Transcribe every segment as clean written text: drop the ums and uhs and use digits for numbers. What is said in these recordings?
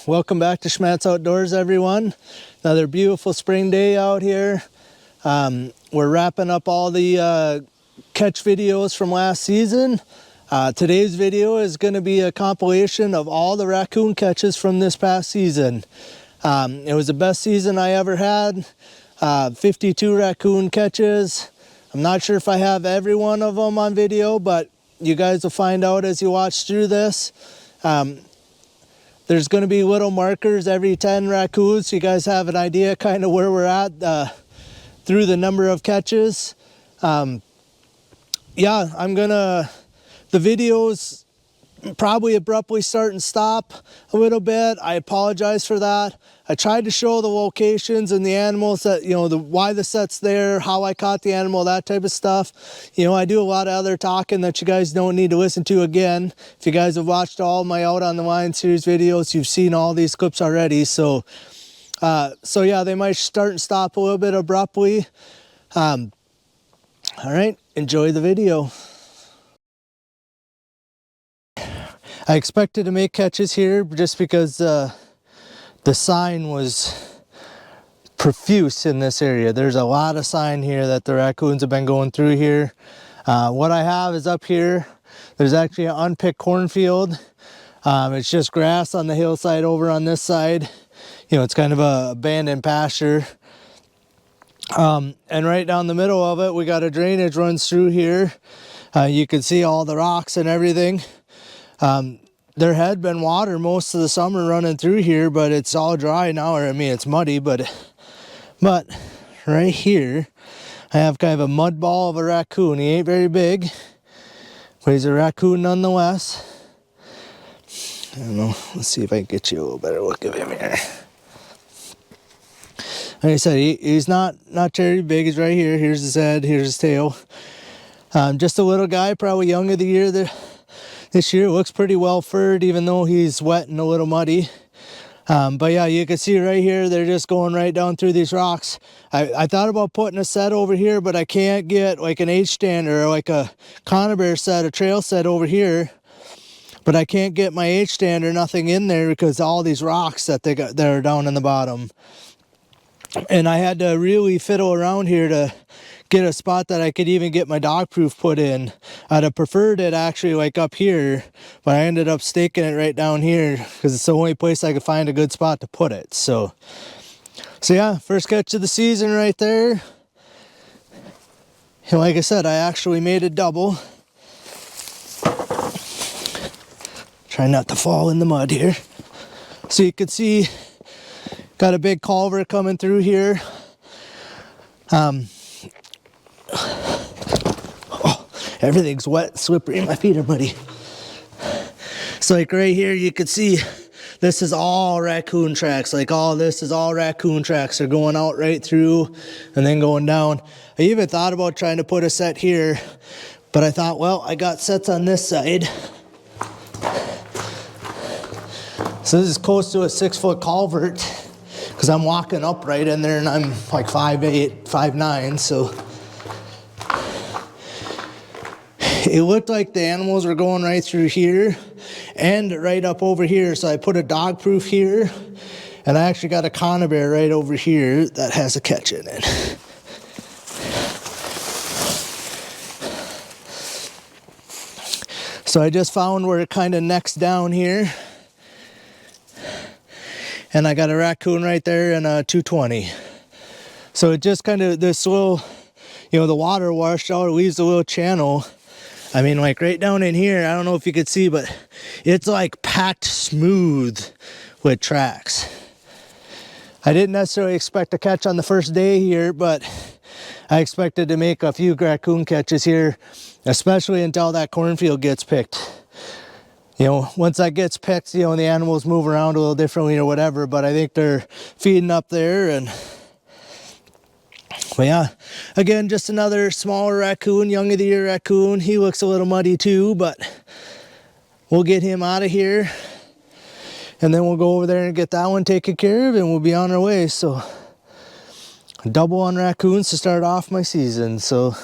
Welcome back to Schmattz Outdoors, everyone. Another beautiful spring day out here. We're wrapping up all the catch videos from last season. Today's video is going to be a compilation of all the raccoon catches from this past season. It was the best season I ever had. 52 raccoon catches. I'm not sure if I have every one of them on video, but you guys will find out as you watch through this. There's going to be little markers every 10 raccoons, so you guys have an idea kind of where we're at through the number of catches. Yeah, the videos probably abruptly start and stop a little bit. I apologize for that. I tried to show the locations and the animals that, why the set's there, how I caught the animal, that type of stuff. I do a lot of other talking that you guys don't need to listen to again. If you guys have watched all my Out on the Line series videos, you've seen all these clips already. So yeah, they might start and stop a little bit abruptly. All right, enjoy the video. I expected to make catches here just because the sign was profuse in this area. There's a lot of sign here that the raccoons have been going through here. What I have is up here, there's actually an unpicked cornfield. It's just grass on the hillside over on this side. It's kind of a abandoned pasture. And right down the middle of it, we got a drainage runs through here. You can see all the rocks and everything. There had been water most of the summer running through here, but it's all dry now. I mean, it's muddy, but right here, I have kind of a mud ball of a raccoon. He ain't very big, but he's a raccoon nonetheless. I don't know. Let's see if I can get you a little better look of him here. Like I said, he's not very big. He's right here. Here's his head. Here's his tail. Just a little guy, probably young of the year. This year looks pretty well furred, even though he's wet and a little muddy. But yeah, you can see right here, they're just going right down through these rocks. I thought about putting a set over here, but I can't get like an H-stand or like a conibear set, a trail set over here. But I can't get my H-stand or nothing in there because all these rocks that that are down in the bottom. And I had to really fiddle around here to get a spot that I could even get my dog proof put in. I'd have preferred it actually like up here, but I ended up staking it right down here because it's the only place I could find a good spot to put it. So yeah, first catch of the season right there. And like I said, I actually made a double. Try not to fall in the mud here. So you can see, got a big culvert coming through here. Everything's wet, slippery, my feet are muddy. So like right here, you can see this is all raccoon tracks. Like all this is all raccoon tracks. They're going out right through and then going down. I even thought about trying to put a set here, but I thought, well, I got sets on this side. So this is close to a 6-foot culvert because I'm walking up right in there and I'm like 5'8", 5'9", so. It looked like the animals were going right through here and right up over here. So I put a dog proof here and I actually got a conibear right over here that has a catch in it. So I just found where it kind of necks down here. And I got a raccoon right there and a 220. So it just kind of, this little, the water washed out, it leaves a little channel. I mean, like right down in here, I don't know if you could see, but it's like packed smooth with tracks. I didn't necessarily expect to catch on the first day here, but I expected to make a few raccoon catches here, especially until that cornfield gets picked. Once that gets picked, the animals move around a little differently or whatever, but I think they're feeding up there. But yeah, again, just another smaller raccoon, young of the year raccoon. He looks a little muddy too, but we'll get him out of here. and then we'll go over there and get that one taken care of, and we'll be on our way. So double on raccoons to start off my season. So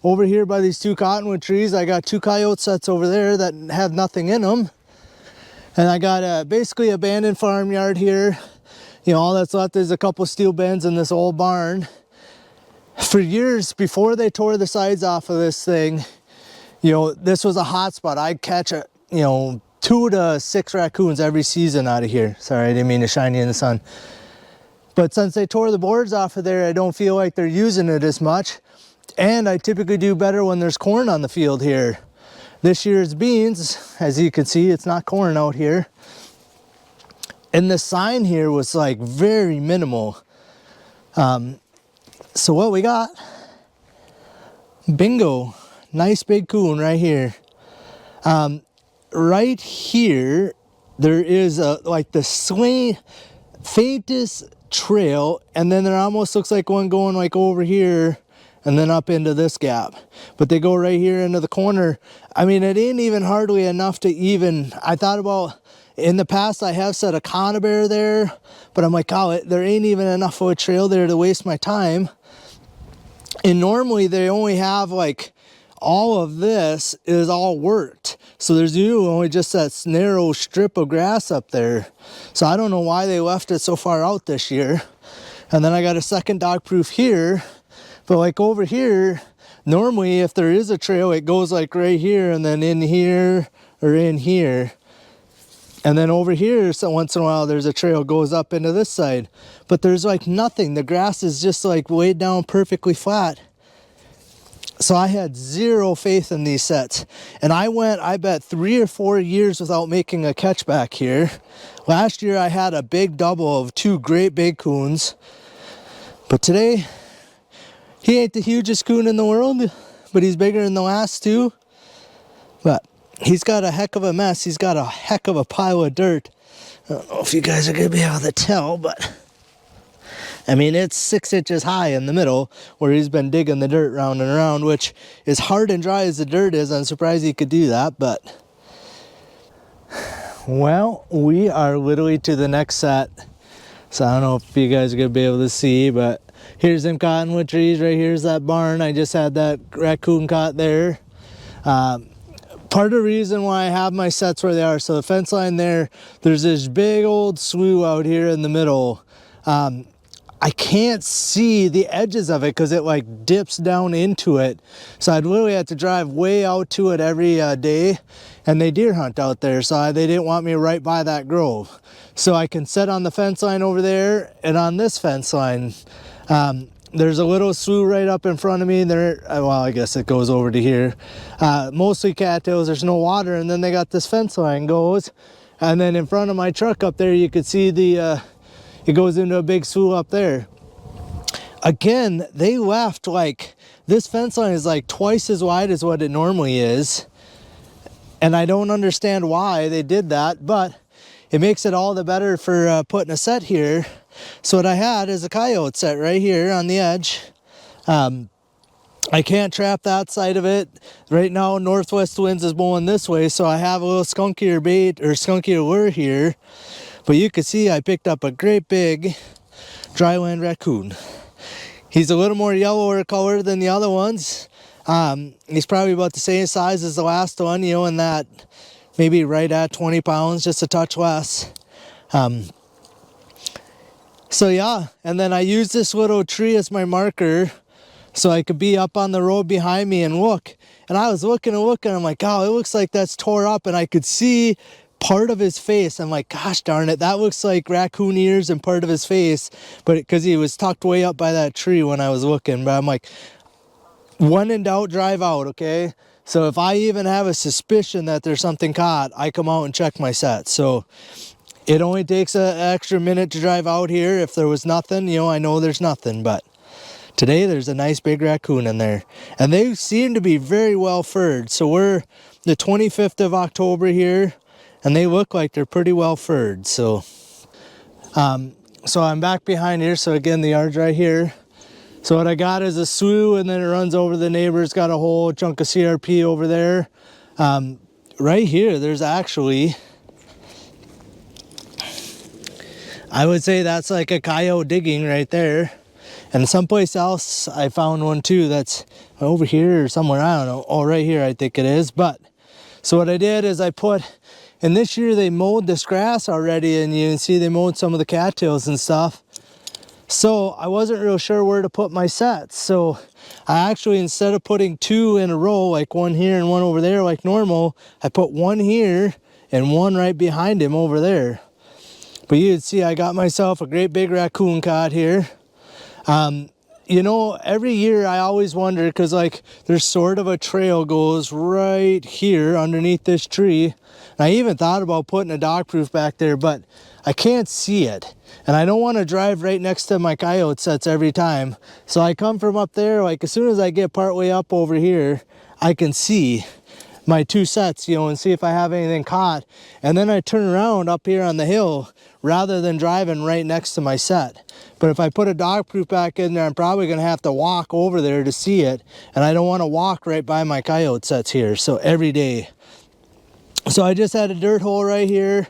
over here by these 2 cottonwood trees, I got 2 coyote sets over there that have nothing in them. And I got a basically abandoned farmyard here. You know, all that's left is a couple steel bins in this old barn. For years before they tore the sides off of this thing, you know, this was a hot spot. I'd catch a, you know, 2 to 6 raccoons every season out of here. Sorry, I didn't mean to shine you in the sun. But since they tore the boards off of there, I don't feel like they're using it as much. And I typically do better when there's corn on the field here. This year's beans, as you can see, it's not corn out here. And the sign here was like very minimal. So what we got, bingo, nice big coon right here. Right here, there is like the faintest trail, and then there almost looks like one going like over here and then up into this gap. But they go right here into the corner. I mean, it ain't even hardly enough to even, I thought about, in the past I have set a conibear there, but I'm like, oh, there ain't even enough of a trail there to waste my time. And normally they only have like, all of this is all worked. So there's only just that narrow strip of grass up there. So I don't know why they left it so far out this year. And then I got a second dog proof here. But like over here, normally if there is a trail, it goes like right here and then in here or in here. And then over here, so once in a while, there's a trail goes up into this side. But there's like nothing. The grass is just like laid down perfectly flat. So I had zero faith in these sets. And I bet 3 or 4 years without making a catch back here. Last year I had a big double of 2 great big coons. But today, he ain't the hugest coon in the world, but he's bigger than the last 2. But he's got a heck of a mess. He's got a heck of a pile of dirt. I don't know if you guys are going to be able to tell, but I mean, it's 6 inches high in the middle where he's been digging the dirt round and around, which is hard and dry as the dirt is. I'm surprised he could do that, but well, we are literally to the next set. So I don't know if you guys are going to be able to see, but here's them cottonwood trees. Right here's that barn. I just had that raccoon caught there. Part of the reason why I have my sets where they are, so the fence line there's this big old slough out here in the middle. I can't see the edges of it because it like dips down into it. So I'd literally have to drive way out to it every day, and they deer hunt out there. So they didn't want me right by that grove. So I can set on the fence line over there, and on this fence line, there's a little slough right up in front of me. Well, I guess it goes over to here. Mostly cattails, there's no water, and then they got this fence line goes. And then in front of my truck up there, you could see it goes into a big slough up there. Again, they left like, this fence line is like twice as wide as what it normally is. And I don't understand why they did that, but it makes it all the better for putting a set here. So what I had is a coyote set right here on the edge. I can't trap that side of it. Right now, northwest winds is blowing this way, so I have a little skunkier bait or skunkier lure here. But you can see I picked up a great big dryland raccoon. He's a little more yellower color than the other ones. He's probably about the same size as the last one, you know, in that maybe right at 20 pounds, just a touch less. So yeah, and then I used this little tree as my marker so I could be up on the road behind me and look. And I was looking and looking, I'm like, oh, it looks like that's tore up, and I could see part of his face. I'm like, gosh darn it, that looks like raccoon ears and part of his face, but because he was tucked way up by that tree when I was looking. But I'm like, when in doubt, drive out, okay? So if I even have a suspicion that there's something caught, I come out and check my set. So it only takes an extra minute to drive out here. If there was nothing, you know, I know there's nothing, but today there's a nice big raccoon in there, and they seem to be very well furred. So we're the 25th of October here, and they look like they're pretty well furred. So I'm back behind here. So again, the yard's right here. So what I got is a slough, and then it runs over the neighbor's got a whole chunk of CRP over there. Right here, there's actually I would say that's like a coyote digging right there. And someplace else I found one too that's over here or somewhere, I don't know. Oh, right here I think it is. But so what I did is I put, and this year they mowed this grass already, and you can see they mowed some of the cattails and stuff. So I wasn't real sure where to put my sets. So I actually, instead of putting two in a row, like one here and one over there like normal, I put one here and one right behind him over there. But you can see I got myself a great big raccoon caught here. You know, every year I always wonder, because like there's sort of a trail goes right here underneath this tree. And I even thought about putting a dog proof back there, but I can't see it. And I don't want to drive right next to my coyote sets every time. So I come from up there, like as soon as I get partway up over here, I can see my two sets, you know, and see if I have anything caught. And then I turn around up here on the hill rather than driving right next to my set. But if I put a dog proof back in there, I'm probably going to have to walk over there to see it. And I don't want to walk right by my coyote sets here. So every day. So I just had a dirt hole right here.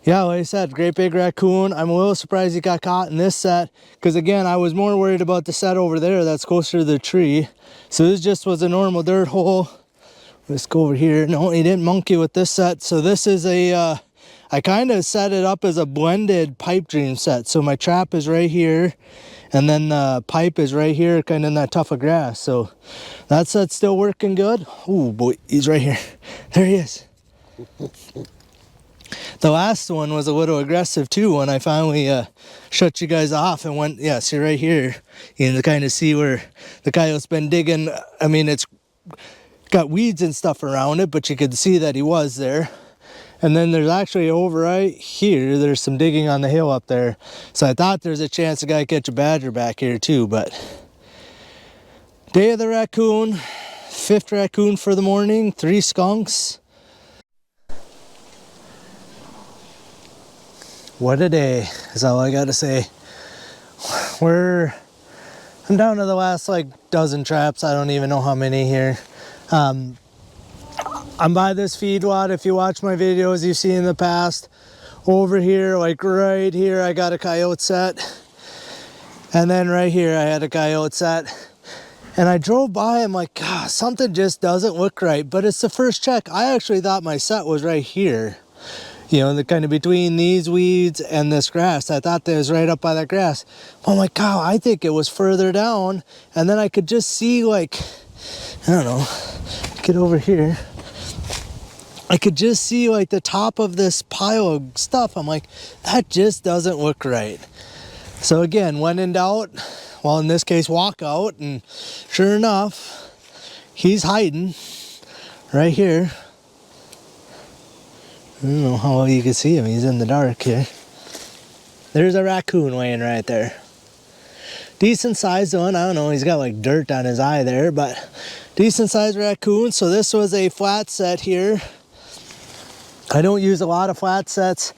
Yeah, like I said, great big raccoon. I'm a little surprised he got caught in this set, because again, I was more worried about the set over there that's closer to the tree. So this just was a normal dirt hole. Let's go over here. No, he didn't monkey with this set. So this is a, I kind of set it up as a blended pipe dream set. So my trap is right here, and then the pipe is right here, kind of in that tuft of grass. So that set's still working good. Oh boy, he's right here. There he is. The last one was a little aggressive too when I finally shut you guys off and went, yeah, see right here. You can kind of see where the coyote's been digging. I mean, it's got weeds and stuff around it, but you could see that he was there. And then there's actually over right here, there's some digging on the hill up there. So I thought there's a chance the guy catch a badger back here too, but day of the raccoon, 5th raccoon for the morning, 3 skunks. What a day, is all I gotta say. I'm down to the last like dozen traps. I don't even know how many here. I'm by this feedlot. If you watch my videos you've seen in the past. Over here, like right here, I got a coyote set. And then right here I had a coyote set. And I drove by, I'm like, God, something just doesn't look right. But it's the first check. I actually thought my set was right here. You know, the kind of between these weeds and this grass. I thought that was right up by that grass. I'm like, God, I think it was further down. And then I could just see, like, I don't know, get over here. I could just see like the top of this pile of stuff. I'm like, that just doesn't look right. So again, when in doubt, well, in this case, walk out. And sure enough, he's hiding right here. I don't know how well you can see him. He's in the dark here. There's a raccoon laying right there. Decent sized one. I don't know. He's got like dirt on his eye there, but decent sized raccoon. So this was a flat set here. I don't use a lot of flat sets.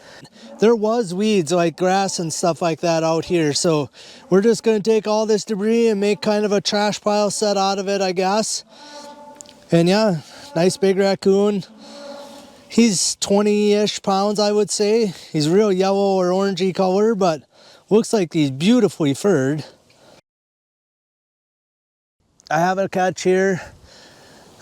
There was weeds like grass and stuff like that out here. So we're just going to take all this debris and make kind of a trash pile set out of it, I guess. And yeah, nice big raccoon. He's 20-ish pounds, I would say. He's real yellow or orangey color, but looks like he's beautifully furred. I have a catch here.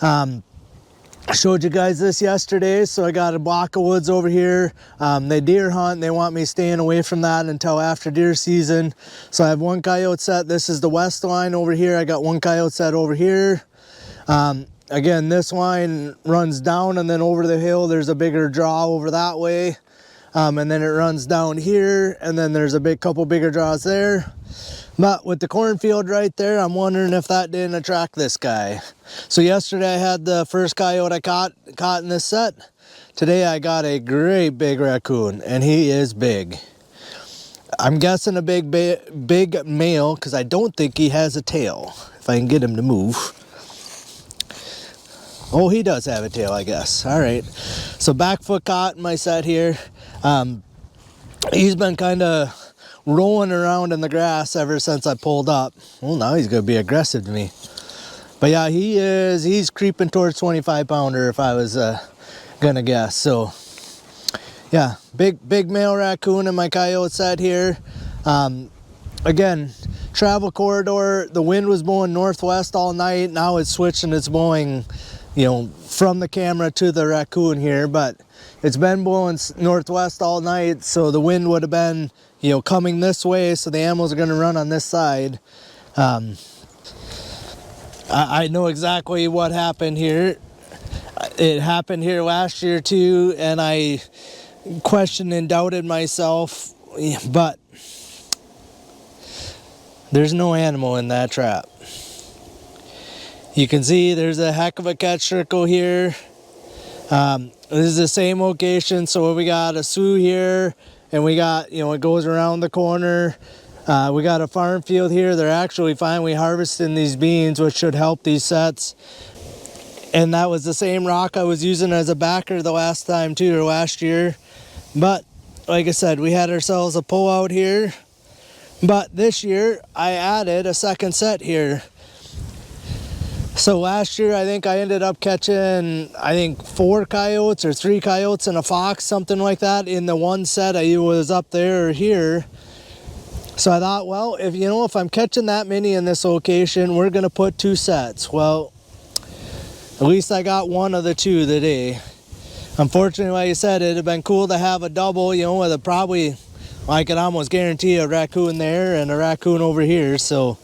I showed you guys this yesterday, so I got a block of woods over here. They deer hunt. They want me staying away from that until after deer season. So I have one coyote set. This is the west line over here. I got one coyote set over here. Again, this line runs down and then over the hill. There's a bigger draw over that way. And then it runs down here, and then there's a couple bigger draws there. But with the cornfield right there, I'm wondering if that didn't attract this guy. So yesterday I had the first coyote I caught in this set. Today I got a great big raccoon, and he is big. I'm guessing a big male, because I don't think he has a tail, if I can get him to move. Oh, he does have a tail, I guess. All right. So back foot caught in my set here. He's been kind of rolling around in the grass ever since I pulled up. Well, now he's going to be aggressive to me. But yeah, he's creeping towards 25 pounder if I was going to guess. So Yeah, big male raccoon in my coyote set here. Again, travel corridor, the wind was blowing northwest all night. Now it's switched and it's blowing, you know, from the camera to the raccoon here, but it's been blowing northwest all night, so the wind would have been, you know, coming this way, so the animals are going to run on this side. I know exactly what happened here. It happened here last year too, and I questioned and doubted myself, but there's no animal in that trap. You can see there's a heck of a catch circle here. This is the same location, so we got a slough here, and we got, you know, it goes around the corner. We got a farm field here. They're actually finally harvesting these beans, which should help these sets. And that was the same rock I was using as a backer the last time too, or last year. But like I said, we had ourselves a pull out here. But this year I added a second set here. So last year I think I ended up catching, I think 4 coyotes or 3 coyotes and a fox, something like that, in the one set. I was up there or here. So I thought, well, if I'm catching that many in this location, we're gonna put 2 sets. Well, at least I got one of the 2 today. Unfortunately, like I said, it'd have been cool to have a double, you know, with a probably, I could almost guarantee a raccoon there and a raccoon over here. So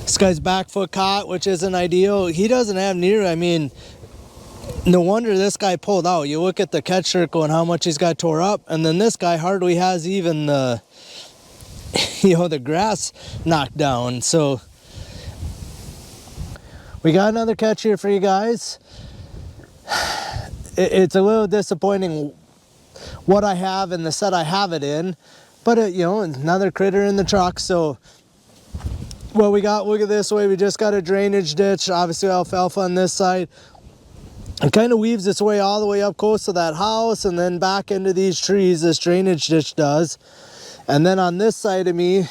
this guy's back foot caught, which isn't ideal. He doesn't have near, I mean, no wonder this guy pulled out. You look at the catch circle and how much he's got tore up, and then this guy hardly has even the, you know, the grass knocked down. So we got another catch here for you guys. It's a little disappointing what I have in the set I have it in, but you know, another critter in the truck. So what we got, look at this way, we just got a drainage ditch, obviously alfalfa on this side. It kind of weaves its way all the way up close to that house and then back into these trees, this drainage ditch does. And then on this side of me,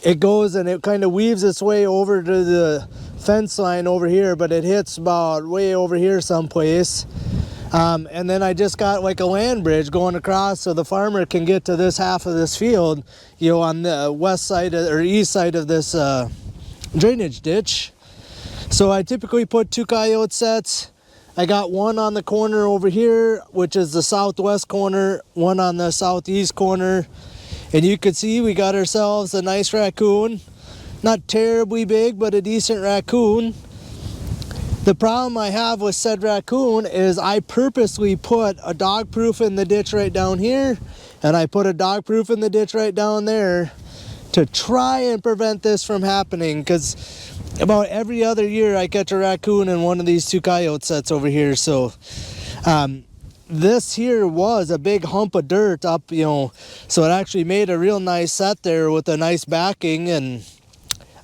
it goes and it kind of weaves its way over to the fence line over here, but it hits about way over here someplace. And then I just got like a land bridge going across so the farmer can get to this half of this field, you know, on the west side or east side of this drainage ditch. So I typically put 2 coyote sets. I got one on the corner over here, which is the southwest corner, one on the southeast corner. And you can see we got ourselves a nice raccoon. Not terribly big, but a decent raccoon. The problem I have with said raccoon is I purposely put a dog proof in the ditch right down here, and I put a dog proof in the ditch right down there to try and prevent this from happening, because about every other year I catch a raccoon in one of these 2 coyote sets over here. So this here was a big hump of dirt up, you know, so it actually made a real nice set there with a nice backing, and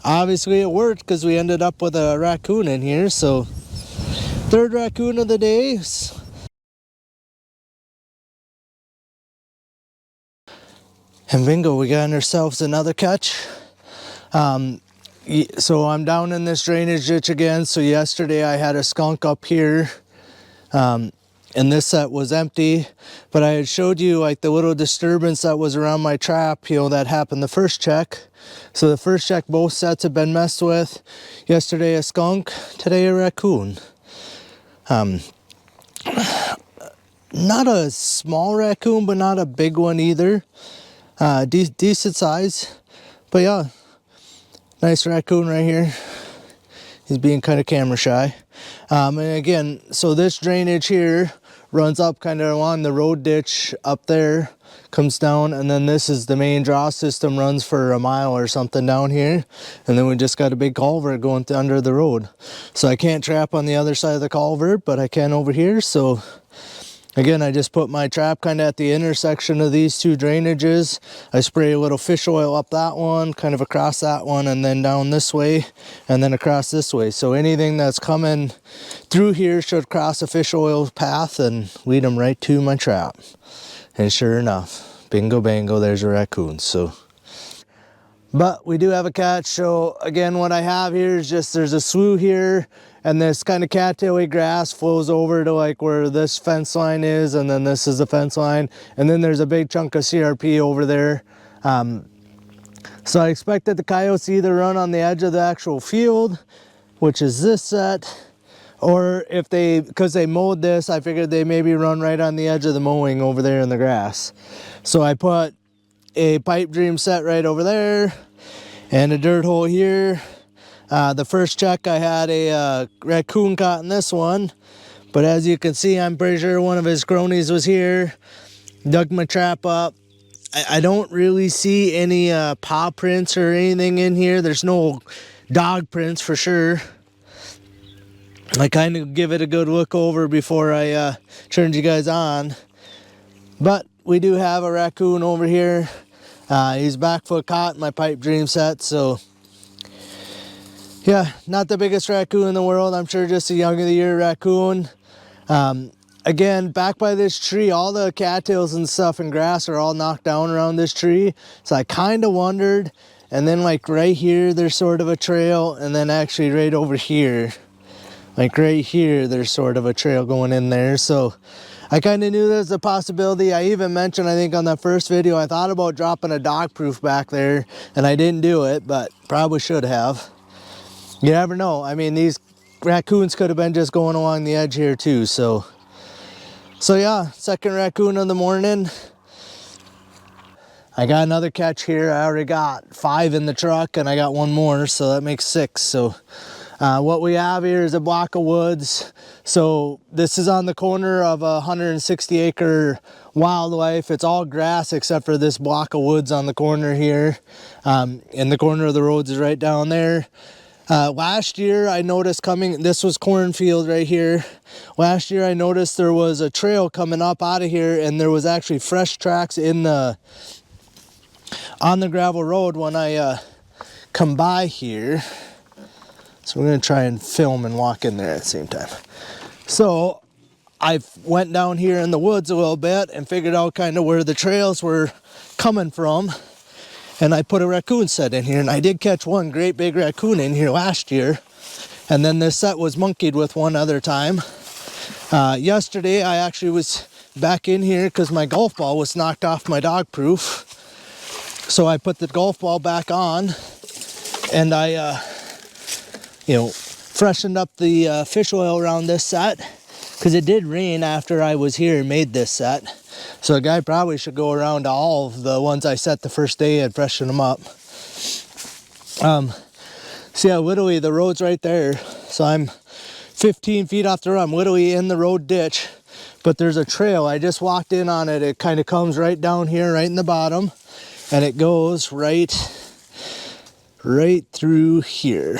obviously it worked because we ended up with a raccoon in here. So 3rd raccoon of the day. And bingo, we got ourselves another catch. So I'm down in this drainage ditch again. So yesterday I had a skunk up here. And this set was empty, but I had showed you like the little disturbance that was around my trap, you know, that happened the first check. So the first check, both sets have been messed with. Yesterday a skunk, today a raccoon. Not a small raccoon, but not a big one either. Decent size, but yeah, nice raccoon right here. He's being kind of camera shy. And again, so this drainage here runs up kind of along the road ditch up there, comes down, and then this is the main draw system, runs for a mile or something down here, and then we just got a big culvert going under the road. So I can't trap on the other side of the culvert, but I can over here. So again, I just put my trap kind of at the intersection of these 2 drainages. I spray a little fish oil up that one, kind of across that one, and then down this way, and then across this way. So anything that's coming through here should cross a fish oil path and lead them right to my trap. And sure enough, bingo bango, there's a raccoon. So But we do have a catch. So again, what I have here is just, there's a slough here, and this kind of cattail grass flows over to like where this fence line is, and then this is the fence line, and then there's a big chunk of CRP over there. So I expect that the coyotes either run on the edge of the actual field, which is this set, or if they, because they mowed this, I figured they maybe run right on the edge of the mowing over there in the grass. So I put a pipe dream set right over there and a dirt hole here. The first check I had a raccoon caught in this one, but as you can see, I'm pretty sure one of his cronies was here, dug my trap up. I don't really see any paw prints or anything in here. There's no dog prints for sure. I kind of give it a good look over before I turned you guys on. But we do have a raccoon over here. He's back foot caught in my pipe dream set, so yeah, not the biggest raccoon in the world. I'm sure just a young of the year raccoon. Again, back by this tree, all the cattails and stuff and grass are all knocked down around this tree. So I kind of wondered, and then like right here, there's sort of a trail, and then actually right over here, like right here, there's sort of a trail going in there. So I kind of knew there's a possibility. I even mentioned, I think on that first video, I thought about dropping a dog proof back there, and I didn't do it, but probably should have. You never know. I mean, these raccoons could have been just going along the edge here too, so yeah, second raccoon of the morning. I got another catch here. I already got 5 in the truck, and I got 1 more, so that makes 6. So what we have here is a block of woods. So this is on the corner of a 160-acre wildlife. It's all grass except for this block of woods on the corner here. And the corner of the roads is right down there. Last year I noticed coming, this was cornfield right here. Last year I noticed there was a trail coming up out of here, and there was actually fresh tracks in the, on the gravel road when I come by here. So we're gonna try and film and walk in there at the same time. So I went down here in the woods a little bit and figured out kind of where the trails were coming from. And I put a raccoon set in here, and I did catch one great big raccoon in here last year. And then this set was monkeyed with one other time. Yesterday, I actually was back in here because my golf ball was knocked off my dog proof. So I put the golf ball back on, and I, freshened up the fish oil around this set, because it did rain after I was here and made this set. So a guy probably should go around to all of the ones I set the first day and freshen them up. So yeah, literally the road's right there. So I'm 15 feet off the road. I'm literally in the road ditch, but there's a trail. I just walked in on it. It kind of comes right down here, right in the bottom, and it goes right through here.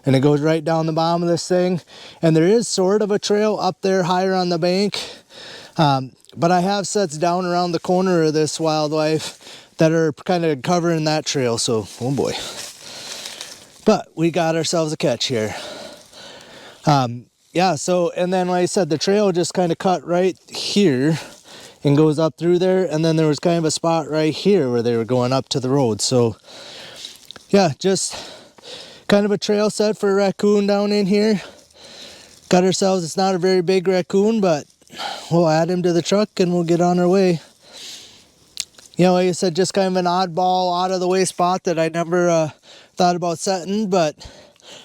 And it goes right down the bottom of this thing. And there is sort of a trail up there higher on the bank. But I have sets down around the corner of this wildlife that are kind of covering that trail. So, oh boy. But we got ourselves a catch here. Yeah, so, and then like I said, the trail just kind of cut right here and goes up through there. And then there was kind of a spot right here where they were going up to the road. So, yeah, just kind of a trail set for a raccoon down in here. Got ourselves, it's not a very big raccoon, but we'll add him to the truck and we'll get on our way. You know, like I said, just kind of an oddball, out of the way spot that I never thought about setting, but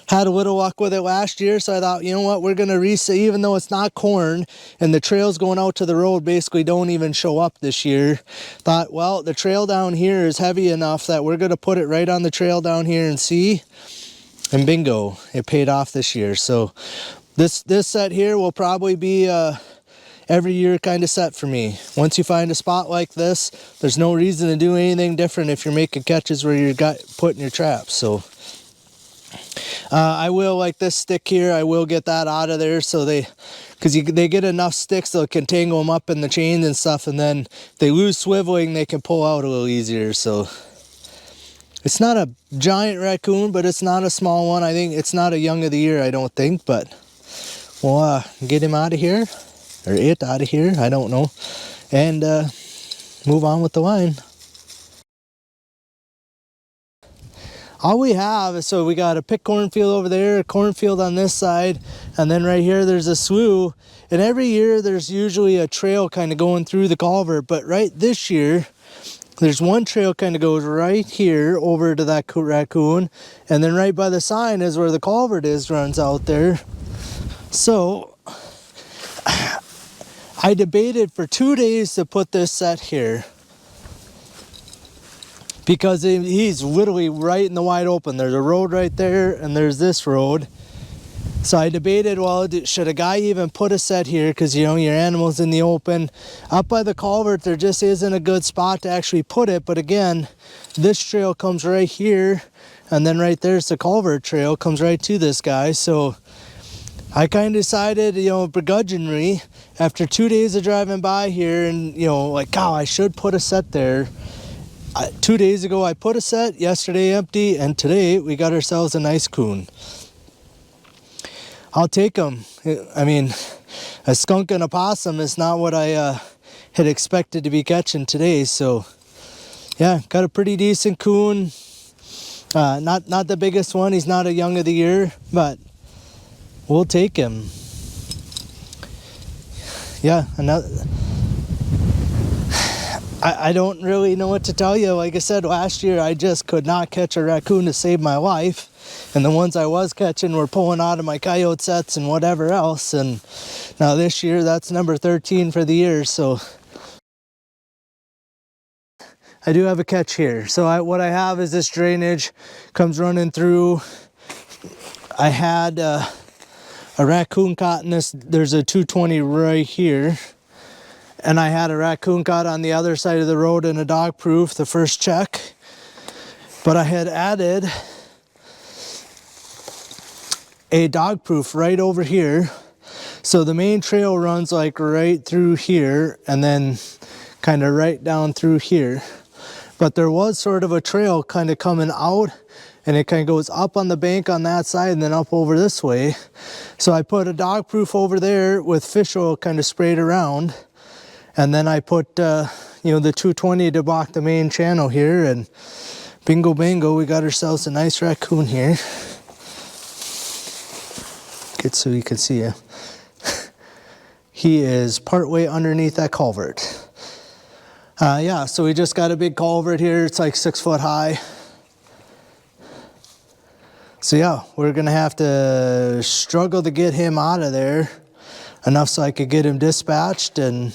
had a little luck with it last year. So I thought, you know what, we're going to reset, even though it's not corn and the trails going out to the road basically don't even show up this year. Thought, well, the trail down here is heavy enough that we're going to put it right on the trail down here and see. And bingo, it paid off this year. So this set here will probably be every year kind of set for me. Once you find a spot like this, there's no reason to do anything different if you're making catches where you're putting your traps. So I will, like this stick here, I will get that out of there, so they get enough sticks that can tangle them up in the chains and stuff, and then if they lose swiveling, they can pull out a little easier. So it's not a giant raccoon, but it's not a small one. I think it's not a young of the year, I don't think, but we'll get him out of here, or it out of here, I don't know, and move on with the line. All we have is, so we got a pick cornfield over there, a cornfield on this side, and then right here there's a slough. And every year there's usually a trail kind of going through the culvert, but right this year there's one trail kind of goes right here over to that Raccoon, and then right by the sign is where the culvert is, runs out there. So I debated for 2 days to put this set here, because he's literally right in the wide open. There's a road right there, and there's this road. So I debated, well, should a guy even put a set here? Because, you know, your animal's in the open. Up by the culvert, there just isn't a good spot to actually put it. But again, this trail comes right here, and then right there's the culvert trail, comes right to this guy. So I kind of decided, you know, begrudgingly, after 2 days of driving by here, and, you know, like, oh, I should put a set there. 2 days ago I put a set, yesterday empty, and today we got ourselves a nice coon. I'll take them. I mean, a skunk and a possum is not what I had expected to be catching today. So yeah, got a pretty decent coon. Not the biggest one. He's not a young of the year, but we'll take him. Yeah, another. I don't really know what to tell you. Like I said, last year I just could not catch a raccoon to save my life. And the ones I was catching were pulling out of my coyote sets and whatever else. And now this year, that's number 13 for the year. So I do have a catch here. So what I have is this drainage comes running through. I had a raccoon caught in this. There's a 220 right here. And I had a raccoon caught on the other side of the road in a dog proof, the first check. But I had added a dog proof right over here. So the main trail runs like right through here and then kind of right down through here. But there was sort of a trail kind of coming out, and it kind of goes up on the bank on that side and then up over this way. So I put a dog proof over there with fish oil kind of sprayed around. And then I put, you know, the 220 to block the main channel here, and bingo bango, we got ourselves a nice raccoon here. Get so you can see him. He is partway underneath that culvert. Yeah, so we just got a big culvert here. It's like 6 foot high. So yeah, we're gonna have to struggle to get him out of there enough so I could get him dispatched, and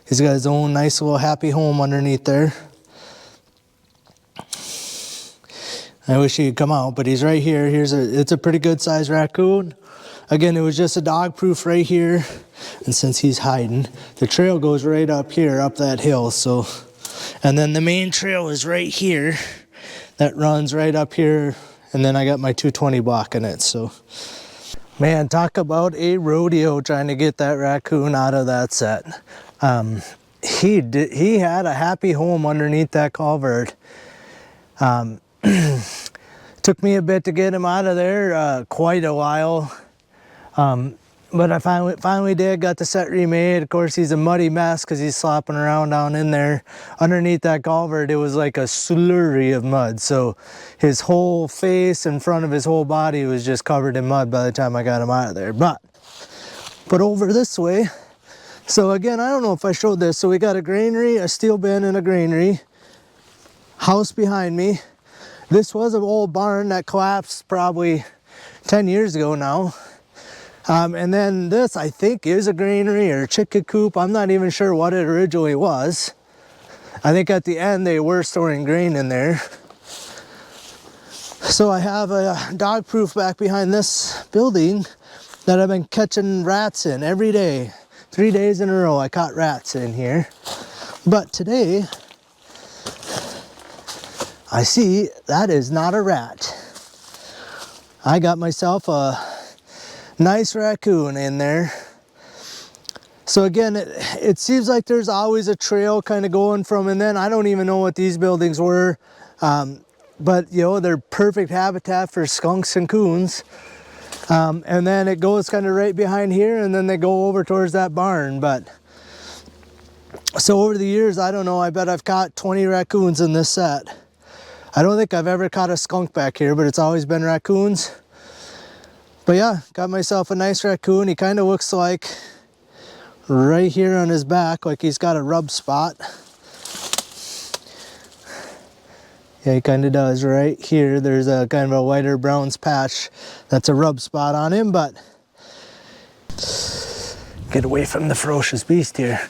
he's got his own nice little happy home underneath there. I wish he could come out, but he's right here. It's a pretty good sized raccoon. Again, it was just a dog proof right here. And since he's hiding, the trail goes right up here, up that hill. So, and then the main trail is right here. That runs right up here. And then I got my 220 blocking it. So, man, talk about a rodeo trying to get that raccoon out of that set. He had a happy home underneath that culvert. Took me a bit to get him out of there, quite a while. But I finally did, got the set remade. Of course, he's a muddy mess because he's slopping around down in there. Underneath that culvert, it was like a slurry of mud. So his whole face and front of his whole body was just covered in mud by the time I got him out of there. But over this way, so again, I don't know if I showed this. So we got a granary, a steel bin and a granary. House behind me. This was an old barn that collapsed probably 10 years ago now. And then this, I think, is a granary or a chicken coop. I'm not even sure what it originally was. I think at the end they were storing grain in there. So I have a dog proof back behind this building that I've been catching rats in every day. 3 days in a row I caught rats in here. But today, I see that is not a rat. I got myself a nice raccoon in there. So again, it seems like there's always a trail kind of going from, and then I don't even know what these buildings were. But you know, they're perfect habitat for skunks and coons. And then it goes kind of right behind here, and then they go over towards that barn. But so over the years, I don't know, I bet I've caught 20 raccoons in this set. I don't think I've ever caught a skunk back here, but it's always been raccoons. But yeah, got myself a nice raccoon. He kind of looks like right here on his back, like he's got a rub spot. Yeah, he kind of does right here. There's a kind of a whiter browns patch that's a rub spot on him, but get away from the ferocious beast here.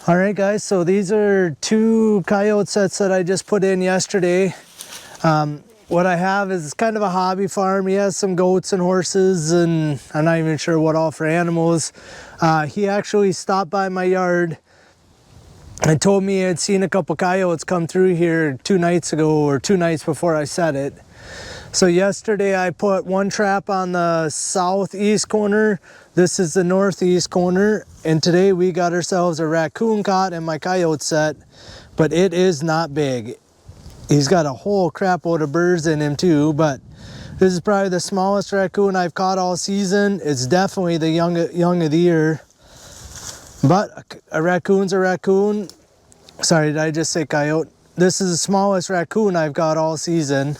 All right, guys, so these are 2 coyote sets that I just put in yesterday. What I have is kind of a hobby farm. He has some goats and horses, and I'm not even sure what all for animals. He actually stopped by my yard and told me he had seen a couple coyotes come through here 2 nights ago, or 2 nights before I set it. So yesterday I put 1 trap on the southeast corner. This is the northeast corner. And today we got ourselves a raccoon caught in my coyote set, but it is not big. He's got a whole crap load of birds in him too, but this is probably the smallest raccoon I've caught all season. It's definitely the young of the year. But a raccoon's a raccoon. Sorry, did I just say coyote? This is the smallest raccoon I've got all season.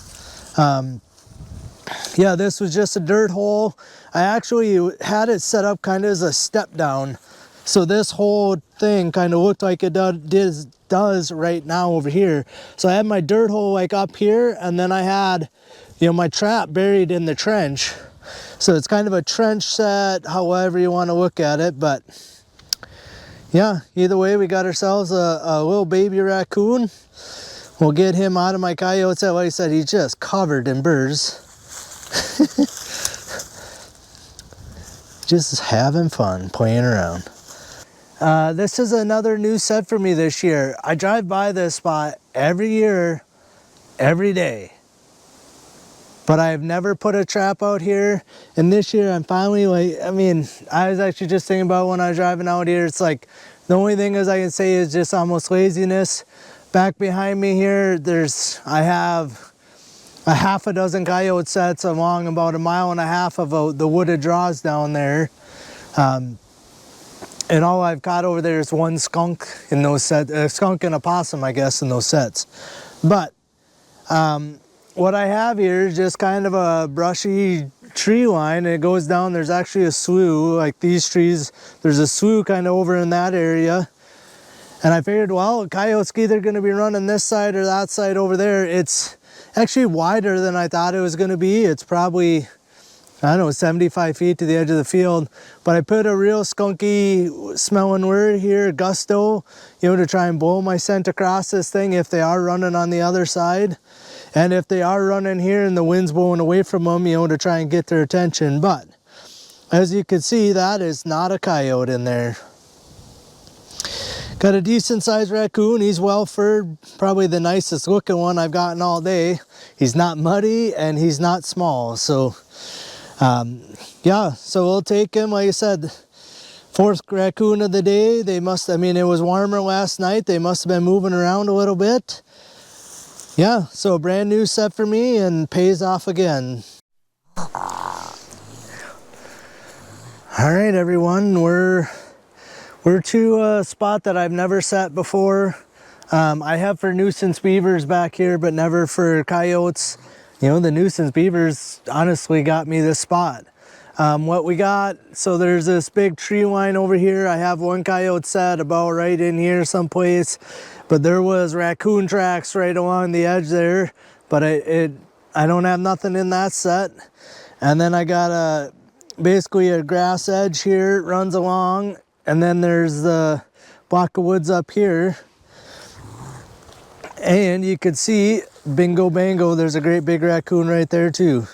Yeah, this was just a dirt hole. I actually had it set up kind of as a step down. So this whole thing kind of looked like it does right now over here. So I had my dirt hole like up here, and then I had, you know, my trap buried in the trench. So it's kind of a trench set, however you want to look at it. But yeah, either way, we got ourselves a little baby raccoon. We'll get him out of my coyote set. Like I said, he's just covered in birds. Just having fun, playing around. This is another new set for me this year. I drive by this spot every year, every day. But I've never put a trap out here. And this year I'm finally like, I mean, I was actually just thinking about when I was driving out here, it's like, the only thing is I can say is just almost laziness. Back behind me here, I have a half a dozen coyote sets along about 1.5 miles of the wooded draws down there. And all I've caught over there is 1 skunk in those sets, a skunk and a possum, I guess, in those sets. But what I have here is just kind of a brushy tree line, and it goes down. There's actually a slough, like these trees. There's a slough kind of over in that area. And I figured, well, a coyote's either going to be running this side or that side over there. It's actually wider than I thought it was going to be. It's probably, I don't know, 75 feet to the edge of the field. But I put a real skunky smelling word here, gusto, you know, to try and blow my scent across this thing if they are running on the other side. And if they are running here and the wind's blowing away from them, you know, to try and get their attention. But as you can see, that is not a coyote in there. Got a decent sized raccoon. He's well furred, probably the nicest looking one I've gotten all day. He's not muddy and he's not small. So yeah, so we'll take him. Like I said, 4th raccoon of the day. I mean, it was warmer last night. They must have been moving around a little bit. Yeah, so a brand new set for me and pays off again. All right, everyone, we're to a spot that I've never set before. I have for nuisance beavers back here, but never for coyotes. You know, the nuisance beavers honestly got me this spot. What we got, so there's this big tree line over here. I have 1 coyote set about right in here someplace, but there was raccoon tracks right along the edge there, but I don't have nothing in that set. And then I got basically a grass edge here, it runs along, and then there's the block of woods up here. And you can see, bingo bango, there's a great big raccoon right there too.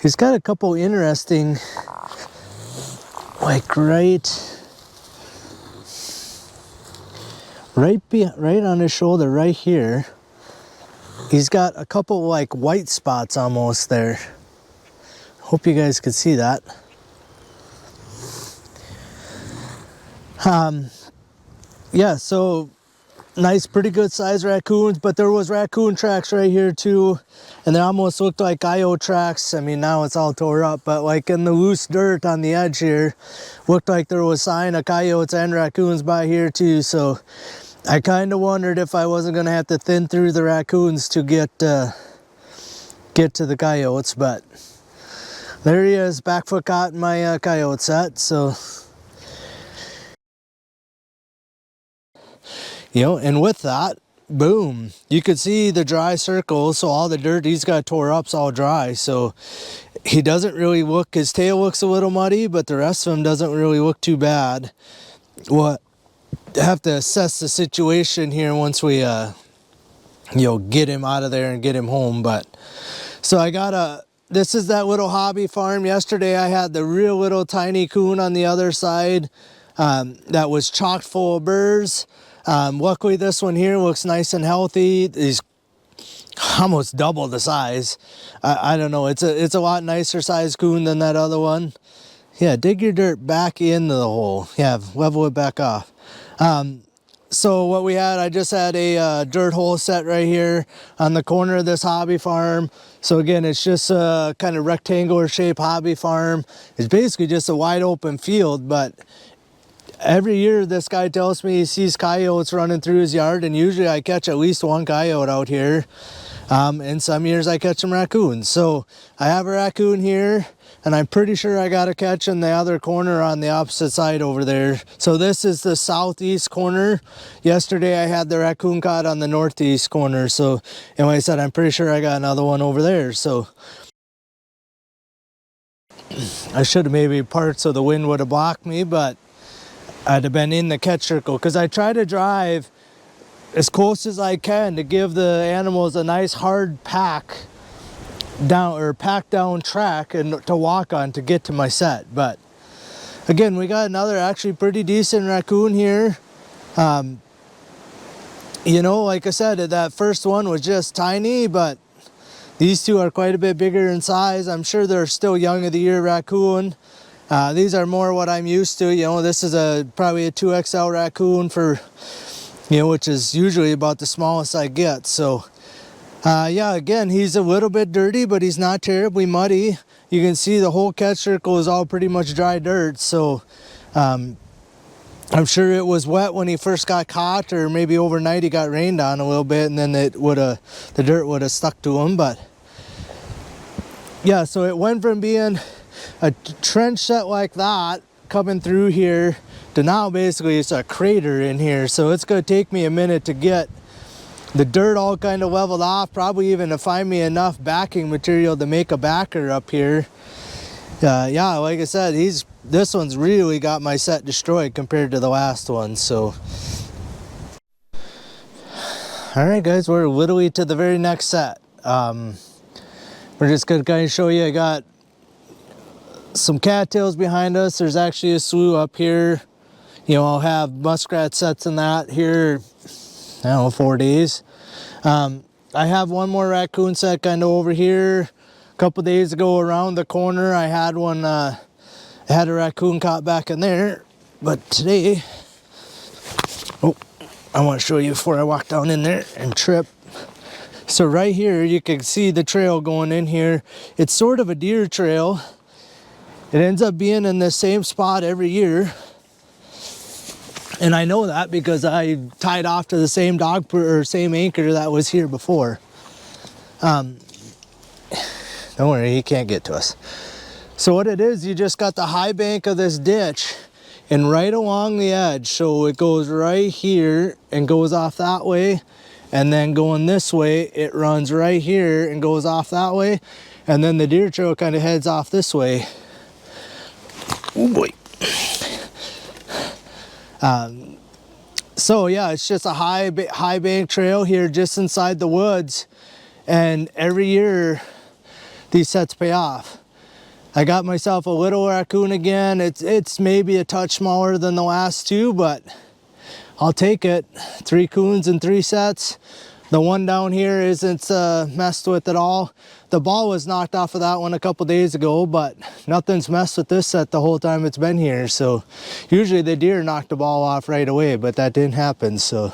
He's got a couple interesting, like right on his shoulder right here. He's got a couple like white spots almost there. Hope you guys could see that. Yeah, so nice, pretty good sized raccoons, but there was raccoon tracks right here too, and they almost looked like coyote tracks. I mean, now it's all tore up, but like in the loose dirt on the edge here, looked like there was sign of coyotes and raccoons by here too. So I kind of wondered if I wasn't going to have to thin through the raccoons to get to the coyotes, but there he is, back foot caught in my coyote set. So, you know, and with that, boom, you could see the dry circles. So all the dirt he's got tore up's all dry. So he doesn't really look, his tail looks a little muddy, but the rest of him doesn't really look too bad. We'll have to assess the situation here once we, you know, get him out of there and get him home. But so I got this is that little hobby farm. Yesterday I had the real little tiny coon on the other side that was chock full of burrs. Luckily this one here looks nice and healthy. He's almost double the size. I don't know, it's a lot nicer size coon than that other one. Yeah, dig your dirt back into the hole. Yeah, level it back off. So what we had, I just had a dirt hole set right here on the corner of this hobby farm. So again, it's just a kind of rectangular shaped hobby farm. It's basically just a wide open field, but every year this guy tells me he sees coyotes running through his yard, and usually I catch at least one coyote out here. And some years I catch some raccoons. So I have a raccoon here, and I'm pretty sure I got a catch in the other corner on the opposite side over there. So this is the southeast corner. Yesterday I had the raccoon caught on the northeast corner. So, and like I said, I'm pretty sure I got another one over there. So I should have maybe parked so the wind would have blocked me, but I'd have been in the catch circle, because I try to drive as close as I can to give the animals a nice hard pack down track and to walk on to get to my set. But again, we got another actually pretty decent raccoon here. You know, like I said, that first one was just tiny, but these two are quite a bit bigger in size. I'm sure they're still young of the year raccoon. These are more what I'm used to. You know, this is probably a 2XL raccoon for, you know, which is usually about the smallest I get. So yeah, again, he's a little bit dirty, but he's not terribly muddy. You can see the whole catch circle is all pretty much dry dirt. So I'm sure it was wet when he first got caught, or maybe overnight he got rained on a little bit, and then the dirt would have stuck to him. But yeah, so it went from being a trench set like that coming through here to now basically it's a crater in here. So it's going to take me a minute to get the dirt all kind of leveled off, probably even to find me enough backing material to make a backer up here. Yeah, like I said, this one's really got my set destroyed compared to the last one. So all right guys, we're literally to the very next set. We're just gonna kind of show you, I got some cattails behind us. There's actually a slough up here. You know, I'll have muskrat sets in that here, I don't know, 4 days. I have one more raccoon set kind of over here. A couple days ago around the corner, I had one, I had a raccoon caught back in there. But today, oh, I want to show you before I walk down in there and trip. So right here, you can see the trail going in here. It's sort of a deer trail. It ends up being in the same spot every year. And I know that because I tied off to the same same anchor that was here before. Don't worry, he can't get to us. So what it is, you just got the high bank of this ditch and right along the edge. So it goes right here and goes off that way. And then going this way, it runs right here and goes off that way. And then the deer trail kind of heads off this way. Oh boy. So yeah, it's just a high bank trail here just inside the woods. And every year, these sets pay off. I got myself a little raccoon again. It's maybe a touch smaller than the last two, but I'll take it. 3 coons and 3 sets. The one down here isn't messed with at all. The ball was knocked off of that one a couple days ago, but nothing's messed with this set the whole time it's been here. So usually the deer knock the ball off right away, but that didn't happen. So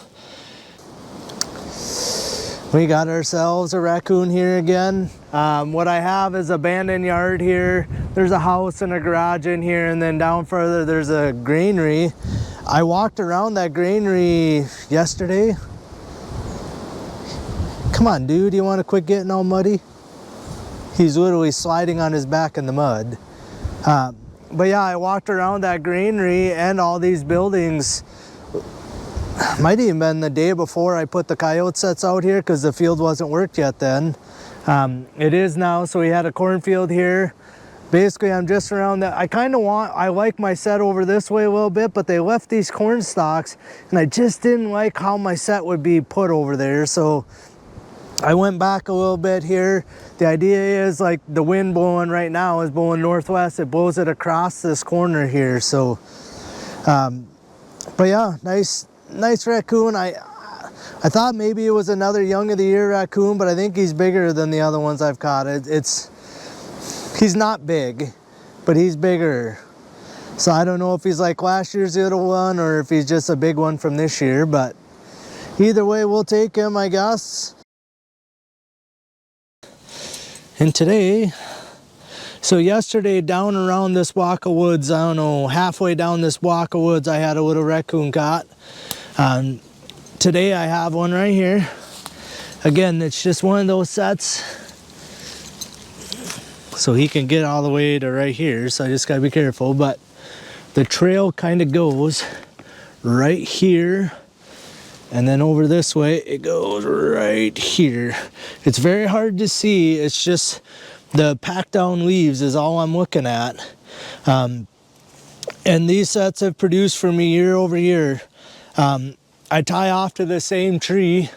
we got ourselves a raccoon here again. What I have is abandoned yard here. There's a house and a garage in here, and then down further there's a granary. I walked around that granary yesterday. Come on, dude, you want to quit getting all muddy? He's literally sliding on his back in the mud. But yeah, I walked around that granary and all these buildings. Might even been the day before I put the coyote sets out here because the field wasn't worked yet then. It is now, so we had a cornfield here. Basically, I'm just around that. I like my set over this way a little bit, but they left these corn stalks, and I just didn't like how my set would be put over there. So I went back a little bit here. The idea is like the wind blowing right now is blowing northwest. It blows it across this corner here. So, but yeah, nice raccoon. I thought maybe it was another young of the year raccoon, but I think he's bigger than the other ones I've caught. He's not big, but he's bigger. So I don't know if he's like last year's little one or if he's just a big one from this year, but either way, we'll take him, I guess. And today, so yesterday down around this block of woods, I don't know, halfway down this block of woods, I had a little raccoon caught. Today I have one right here. Again, it's just one of those sets. So he can get all the way to right here, so I just gotta be careful. But the trail kind of goes right here, and then over this way, it goes right here. It's very hard to see. It's just the packed down leaves is all I'm looking at. And these sets have produced for me year over year. I tie off to the same tree.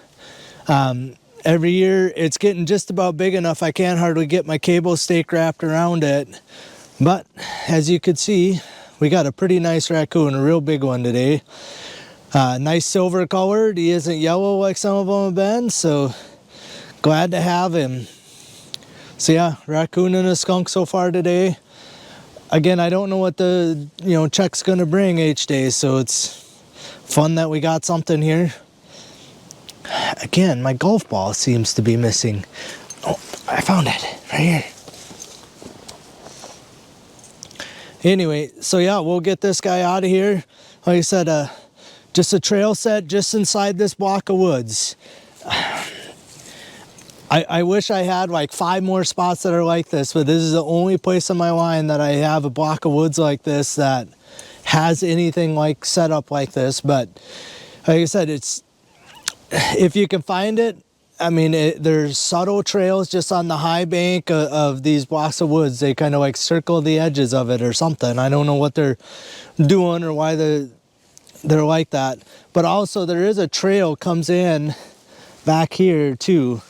Every year it's getting just about big enough I can't hardly get my cable stake wrapped around it. But as you can see, we got a pretty nice raccoon, a real big one today. Nice silver colored. He isn't yellow like some of them have been, so glad to have him. So yeah, raccoon and a skunk so far today. Again, I don't know what the check's gonna bring each day, so it's fun that we got something here. Again, my golf ball seems to be missing. Oh, I found it right here. Anyway, so yeah, we'll get this guy out of here. Like I said, just a trail set just inside this block of woods. I wish I had like 5 more spots that are like this, but this is the only place on my line that I have a block of woods like this that has anything like set up like this. But like I said, it's, if you can find it, I mean, there's subtle trails just on the high bank of these blocks of woods. They kind of like circle the edges of it or something. I don't know what they're doing or why they're like that. But also there is a trail comes in back here too.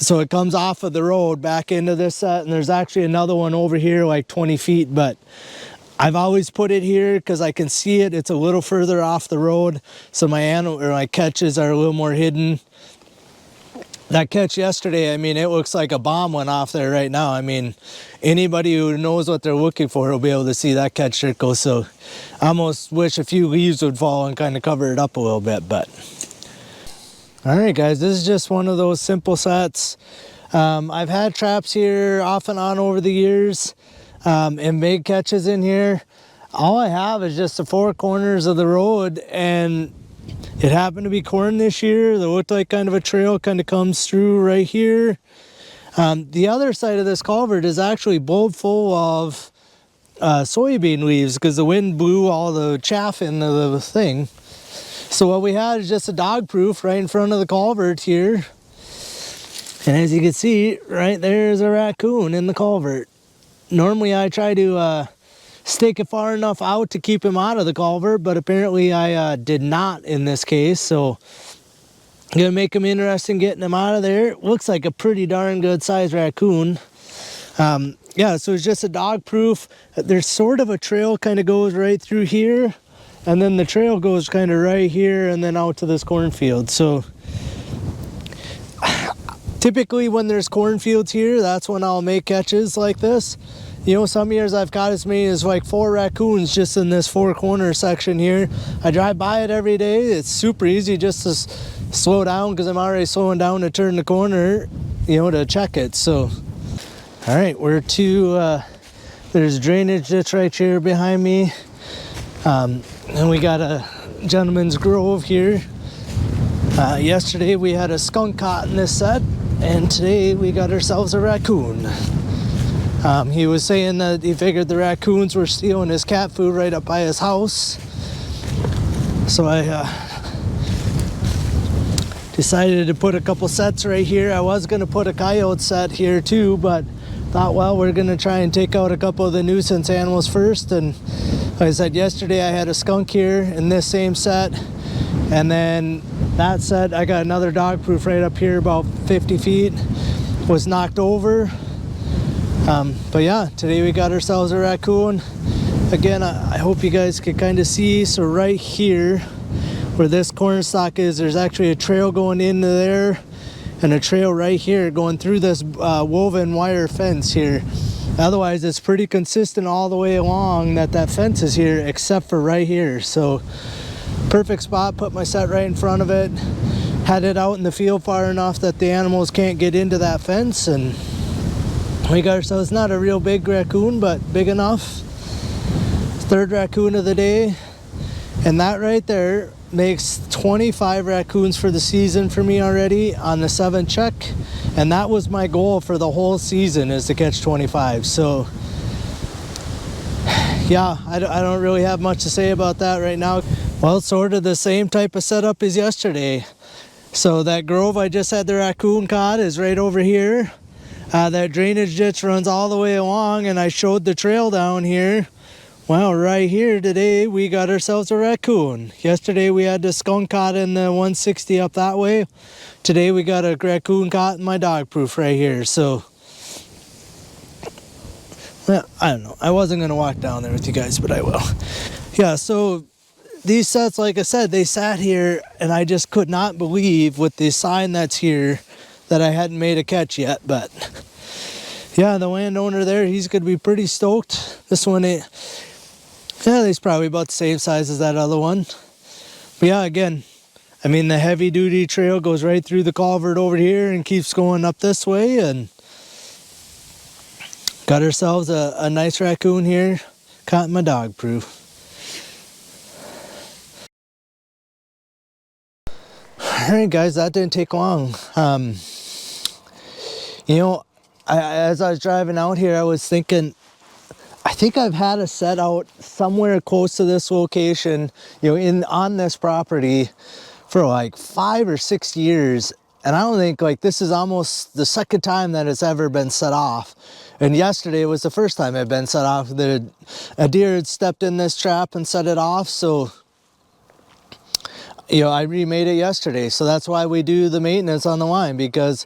So it comes off of the road back into this set, and there's actually another one over here like 20 feet, but I've always put it here because I can see it. It's a little further off the road, so my catches are a little more hidden. That catch yesterday, I mean, it looks like a bomb went off there right now. I mean, anybody who knows what they're looking for will be able to see that catch circle. So I almost wish a few leaves would fall and kind of cover it up a little bit, but. All right, guys, this is just one of those simple sets. I've had traps here off and on over the years, and big catches in here. All I have is just the 4 corners of the road, and it happened to be corn this year. That looked like kind of a trail kind of comes through right here. The other side of this culvert is actually blown full of soybean leaves because the wind blew all the chaff into the thing. So what we had is just a dog proof right in front of the culvert here. And as you can see, right there is a raccoon in the culvert. Normally I try to stake it far enough out to keep him out of the culvert, but apparently I did not in this case. So I'm gonna make him interesting getting him out of there. It looks like a pretty darn good sized raccoon. Yeah, so it's just a dog proof. There's sort of a trail kind of goes right through here. And then the trail goes kind of right here and then out to this cornfield. So typically when there's cornfields here, that's when I'll make catches like this. You know, some years I've caught as many as like 4 raccoons just in this 4 corner section here. I drive by it every day. It's super easy just to slow down because I'm already slowing down to turn the corner, to check it. So, all right, we're to, there's drainage ditch right here behind me. And we got a Gentleman's Grove here. Yesterday we had a skunk caught in this set, and today we got ourselves a raccoon. He was saying that he figured the raccoons were stealing his cat food right up by his house. So I decided to put a couple sets right here. I was going to put a coyote set here too, but thought, well, we're going to try and take out a couple of the nuisance animals first. And like I said, yesterday I had a skunk here in this same set. And then that set, I got another dog proof right up here about 50 feet. Was knocked over. But yeah, today we got ourselves a raccoon. Again, I hope you guys can kind of see. So right here, where this corn stalk is, there's actually a trail going into there, and a trail right here going through this woven wire fence here. Otherwise, it's pretty consistent all the way along that fence is here, except for right here. So perfect spot, put my set right in front of it, had it out in the field far enough that the animals can't get into that fence, and we got ourselves not a real big raccoon, but big enough. Third raccoon of the day, and that right there makes 25 raccoons for the season for me already on the 7 check, and that was my goal for the whole season, is to catch 25. So yeah, I don't really have much to say about that right now. Well, sort of the same type of setup as yesterday. So that grove I just had the raccoon caught is right over here. That drainage ditch runs all the way along, and I showed the trail down here. Well, right here today we got ourselves a raccoon. Yesterday we had the skunk caught in the 160 up that way. Today we got a raccoon caught in my dog proof right here. So well, I don't know. I wasn't going to walk down there with you guys, but I will. Yeah, so these sets, like I said, they sat here, and I just could not believe with the sign that's here that I hadn't made a catch yet. But yeah, the landowner there, he's going to be pretty stoked. This one, yeah, he's probably about the same size as that other one. But yeah, again, I mean, the heavy duty trail goes right through the culvert over here and keeps going up this way, and got ourselves a nice raccoon here, caught in my dog proof. Alright guys, that didn't take long. You know, as I was driving out here, I was thinking, I think I've had a set out somewhere close to this location, you know, on this property for like 5 or 6 years. And I don't think, like, this is almost the second time that it's ever been set off. And yesterday was the first time it had been set off. A deer had stepped in this trap and set it off. So, you know, I remade it yesterday. So that's why we do the maintenance on the line, because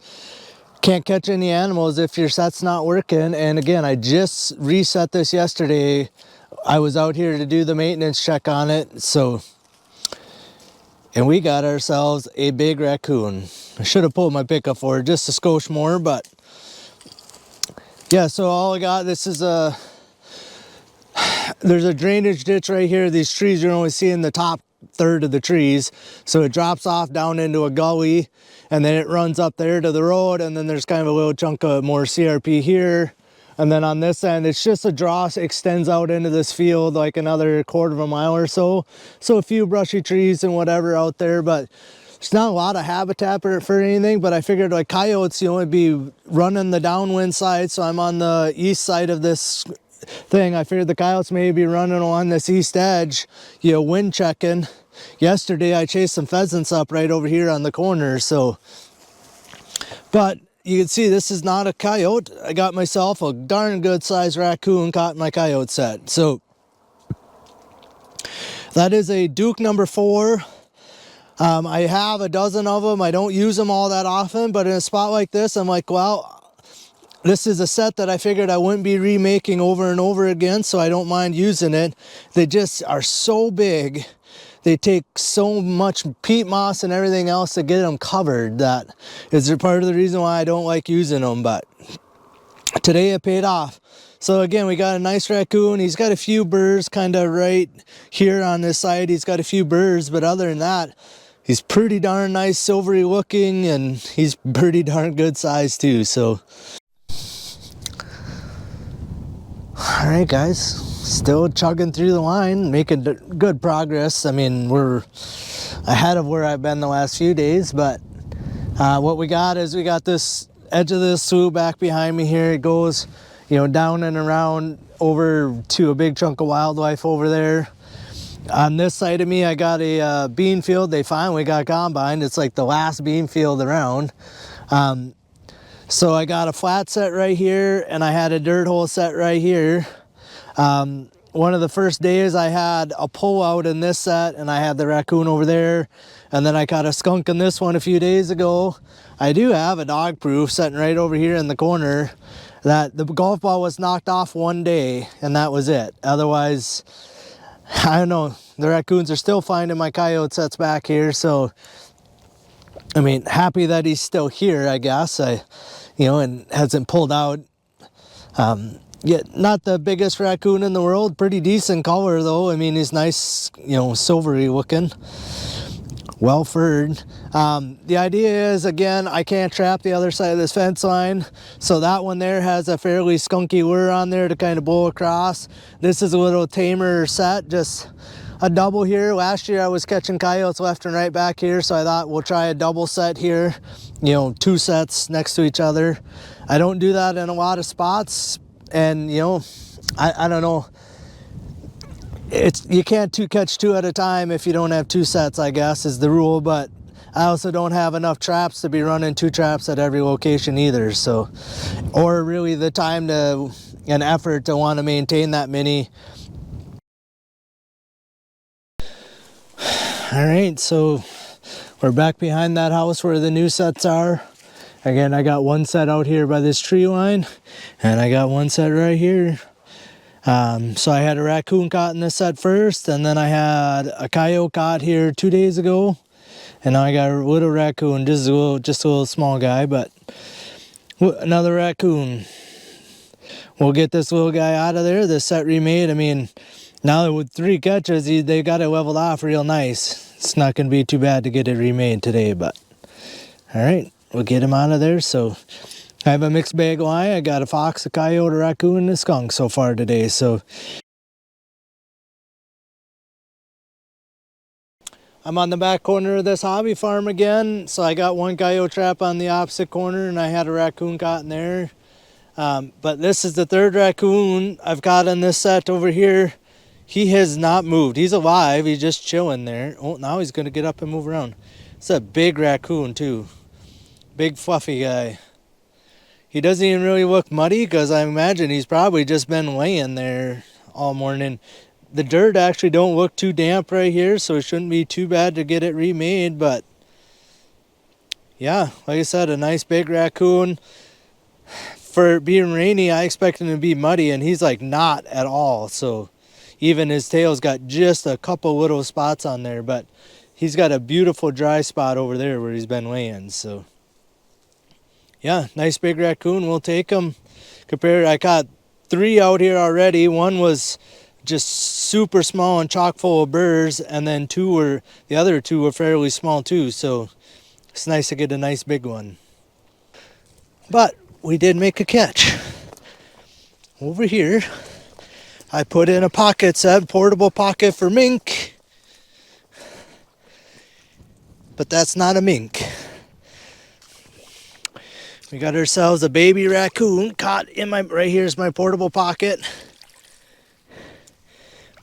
can't catch any animals if your set's not working. And again, I just reset this yesterday. I was out here to do the maintenance check on it. So, and we got ourselves a big raccoon. I should have pulled my pickup for it just a skosh more, but yeah, so all I got, this is there's a drainage ditch right here. These trees, you're only seeing the top third of the trees. So it drops off down into a gully, and then it runs up there to the road, and then there's kind of a little chunk of more CRP here. And then on this end, it's just a draw, extends out into this field like another quarter of a mile or so. So a few brushy trees and whatever out there, but there's not a lot of habitat for anything. But I figured, like, coyotes, you know, would be running the downwind side. So I'm on the east side of this thing. I figured the coyotes may be running along this east edge, you know, wind checking. Yesterday I chased some pheasants up right over here on the corner. So, but you can see this is not a coyote. I got myself a darn good sized raccoon caught in my coyote set. So that is a Duke number 4. I have a dozen of them. I don't use them all that often, but in a spot like this, I'm like, well, this is a set that I figured I wouldn't be remaking over and over again, so I don't mind using it. They just are so big. They take so much peat moss and everything else to get them covered. That is part of the reason why I don't like using them, but today it paid off. So again, we got a nice raccoon. He's got a few burrs kind of right here on this side. He's got a few burrs, but other than that, he's pretty darn nice, silvery looking, and he's pretty darn good size too. So All right, guys, still chugging through the line, making good progress. I mean, we're ahead of where I've been the last few days, but what we got is we got this edge of this slough back behind me here. It goes, you know, down and around over to a big chunk of wildlife over there. On this side of me, I got a bean field. They finally got combined. It's like the last bean field around. So I got a flat set right here, and I had a dirt hole set right here. One of the first days I had a pull out in this set, and I had the raccoon over there, and then I caught a skunk in this one a few days ago. I do have a dog proof sitting right over here in the corner that the golf ball was knocked off one day, and that was it. Otherwise, I don't know, the raccoons are still finding my coyote sets back here, so I mean, happy that he's still here, I guess. You know, and hasn't pulled out. Yet not the biggest raccoon in the world. Pretty decent color though. I mean, he's nice, you know, silvery looking. Well furred. The idea is, again, I can't trap the other side of this fence line. So that one there has a fairly skunky lure on there to kind of blow across. This is a little tamer set, just a double here. Last year I was catching coyotes left and right back here, so I thought we'll try a double set here, you know, 2 sets next to each other. I don't do that in a lot of spots, and you know, I don't know, you can't catch 2 at a time if you don't have 2 sets, I guess is the rule. But I also don't have enough traps to be running 2 traps at every location either, so, or really the time to and effort to want to maintain that many. All right, so we're back behind that house where the new sets are. Again, I got 1 set out here by this tree line, and I got 1 set right here. So I had a raccoon caught in this set first, and then I had a coyote caught here 2 days ago, and now I got a little raccoon, just a little small guy, but another raccoon. We'll get this little guy out of there. This set remade. I mean, now with 3 catches, they got it leveled off real nice. It's not going to be too bad to get it remade today, but all right, we'll get him out of there. So I have a mixed bag line. I got a fox, a coyote, a raccoon, and a skunk so far today. So I'm on the back corner of this hobby farm again. So I got 1 coyote trap on the opposite corner, and I had a raccoon caught in there. But this is the 3rd raccoon I've got in this set over here. He has not moved. He's alive. He's just chilling there. Oh, now he's going to get up and move around. It's a big raccoon too. Big fluffy guy. He doesn't even really look muddy because I imagine he's probably just been laying there all morning. The dirt actually don't look too damp right here, so it shouldn't be too bad to get it remade. But yeah, like I said, a nice big raccoon. For being rainy, I expect him to be muddy, and he's like not at all. So even his tail's got just a couple little spots on there, but he's got a beautiful dry spot over there where he's been laying. So yeah, nice big raccoon. We'll take him. I caught 3 out here already. 1 was just super small and chock full of burrs, and then the other 2 were fairly small too. So it's nice to get a nice big one. But we did make a catch. Over here, I put in a pocket set, portable pocket for Mink. But that's not a mink. We got ourselves a baby raccoon caught in right here's my portable pocket.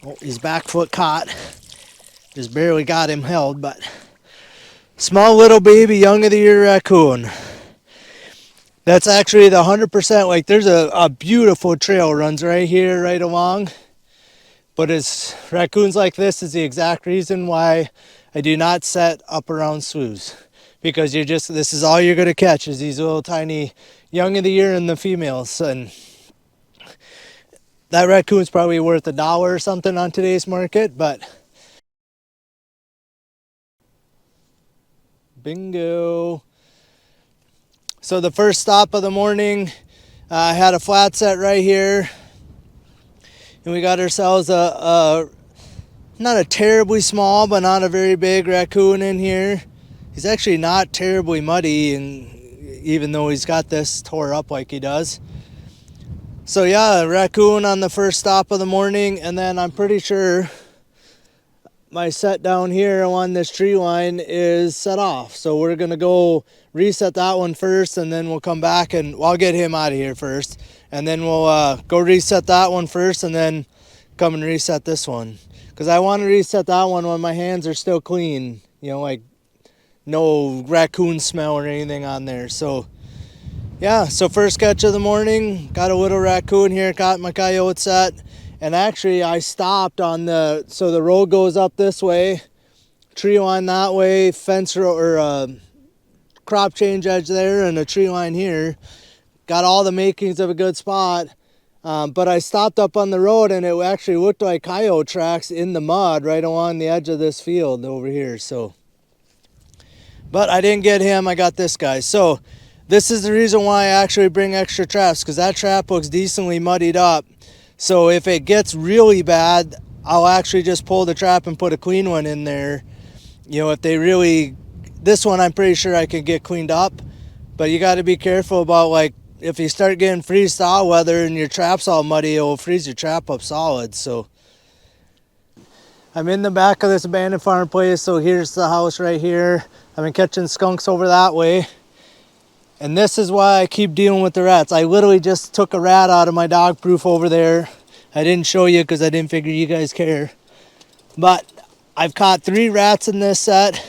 Oh, his back foot caught. Just barely got him held, but small little baby young of the year raccoon. That's actually the 100%, like there's a beautiful trail runs right here, right along. But it's raccoons like this is the exact reason why I do not set up around sloughs. Because this is all you're going to catch is these little tiny young of the year and the females. And that raccoon's probably worth $1 or something on today's market, but bingo. So the first stop of the morning, I had a flat set right here, and we got ourselves not a terribly small, but not a very big raccoon in here. He's actually not terribly muddy, and even though he's got this tore up like he does. So yeah, raccoon on the first stop of the morning, and then I'm pretty sure my set down here on this tree line is set off. So we're gonna go reset that one first, and then we'll come back and I'll get him out of here first, and then we'll go reset that one first, and then come and reset this one, because I want to reset that one when my hands are still clean, you know, like no raccoon smell or anything on there. So yeah, so first catch of the morning, got a little raccoon here, caught my coyote set. And actually I stopped on so the road goes up this way, tree line that way, fence or crop change edge there, and a tree line here. Got all the makings of a good spot, but I stopped up on the road, and it actually looked like coyote tracks in the mud right along the edge of this field over here. So, but I didn't get him, I got this guy. So this is the reason why I actually bring extra traps, because that trap looks decently muddied up. So if it gets really bad, I'll actually just pull the trap and put a clean one in there. You know, if they really, this one I'm pretty sure I can get cleaned up, but you got to be careful about, like, if you start getting freeze thaw weather and your trap's all muddy, it'll freeze your trap up solid. So I'm in the back of this abandoned farm place. So here's the house right here. I've been catching skunks over that way. And this is why I keep dealing with the rats. I literally just took a rat out of my dog proof over there. I didn't show you because I didn't figure you guys care. But I've caught 3 rats in this set.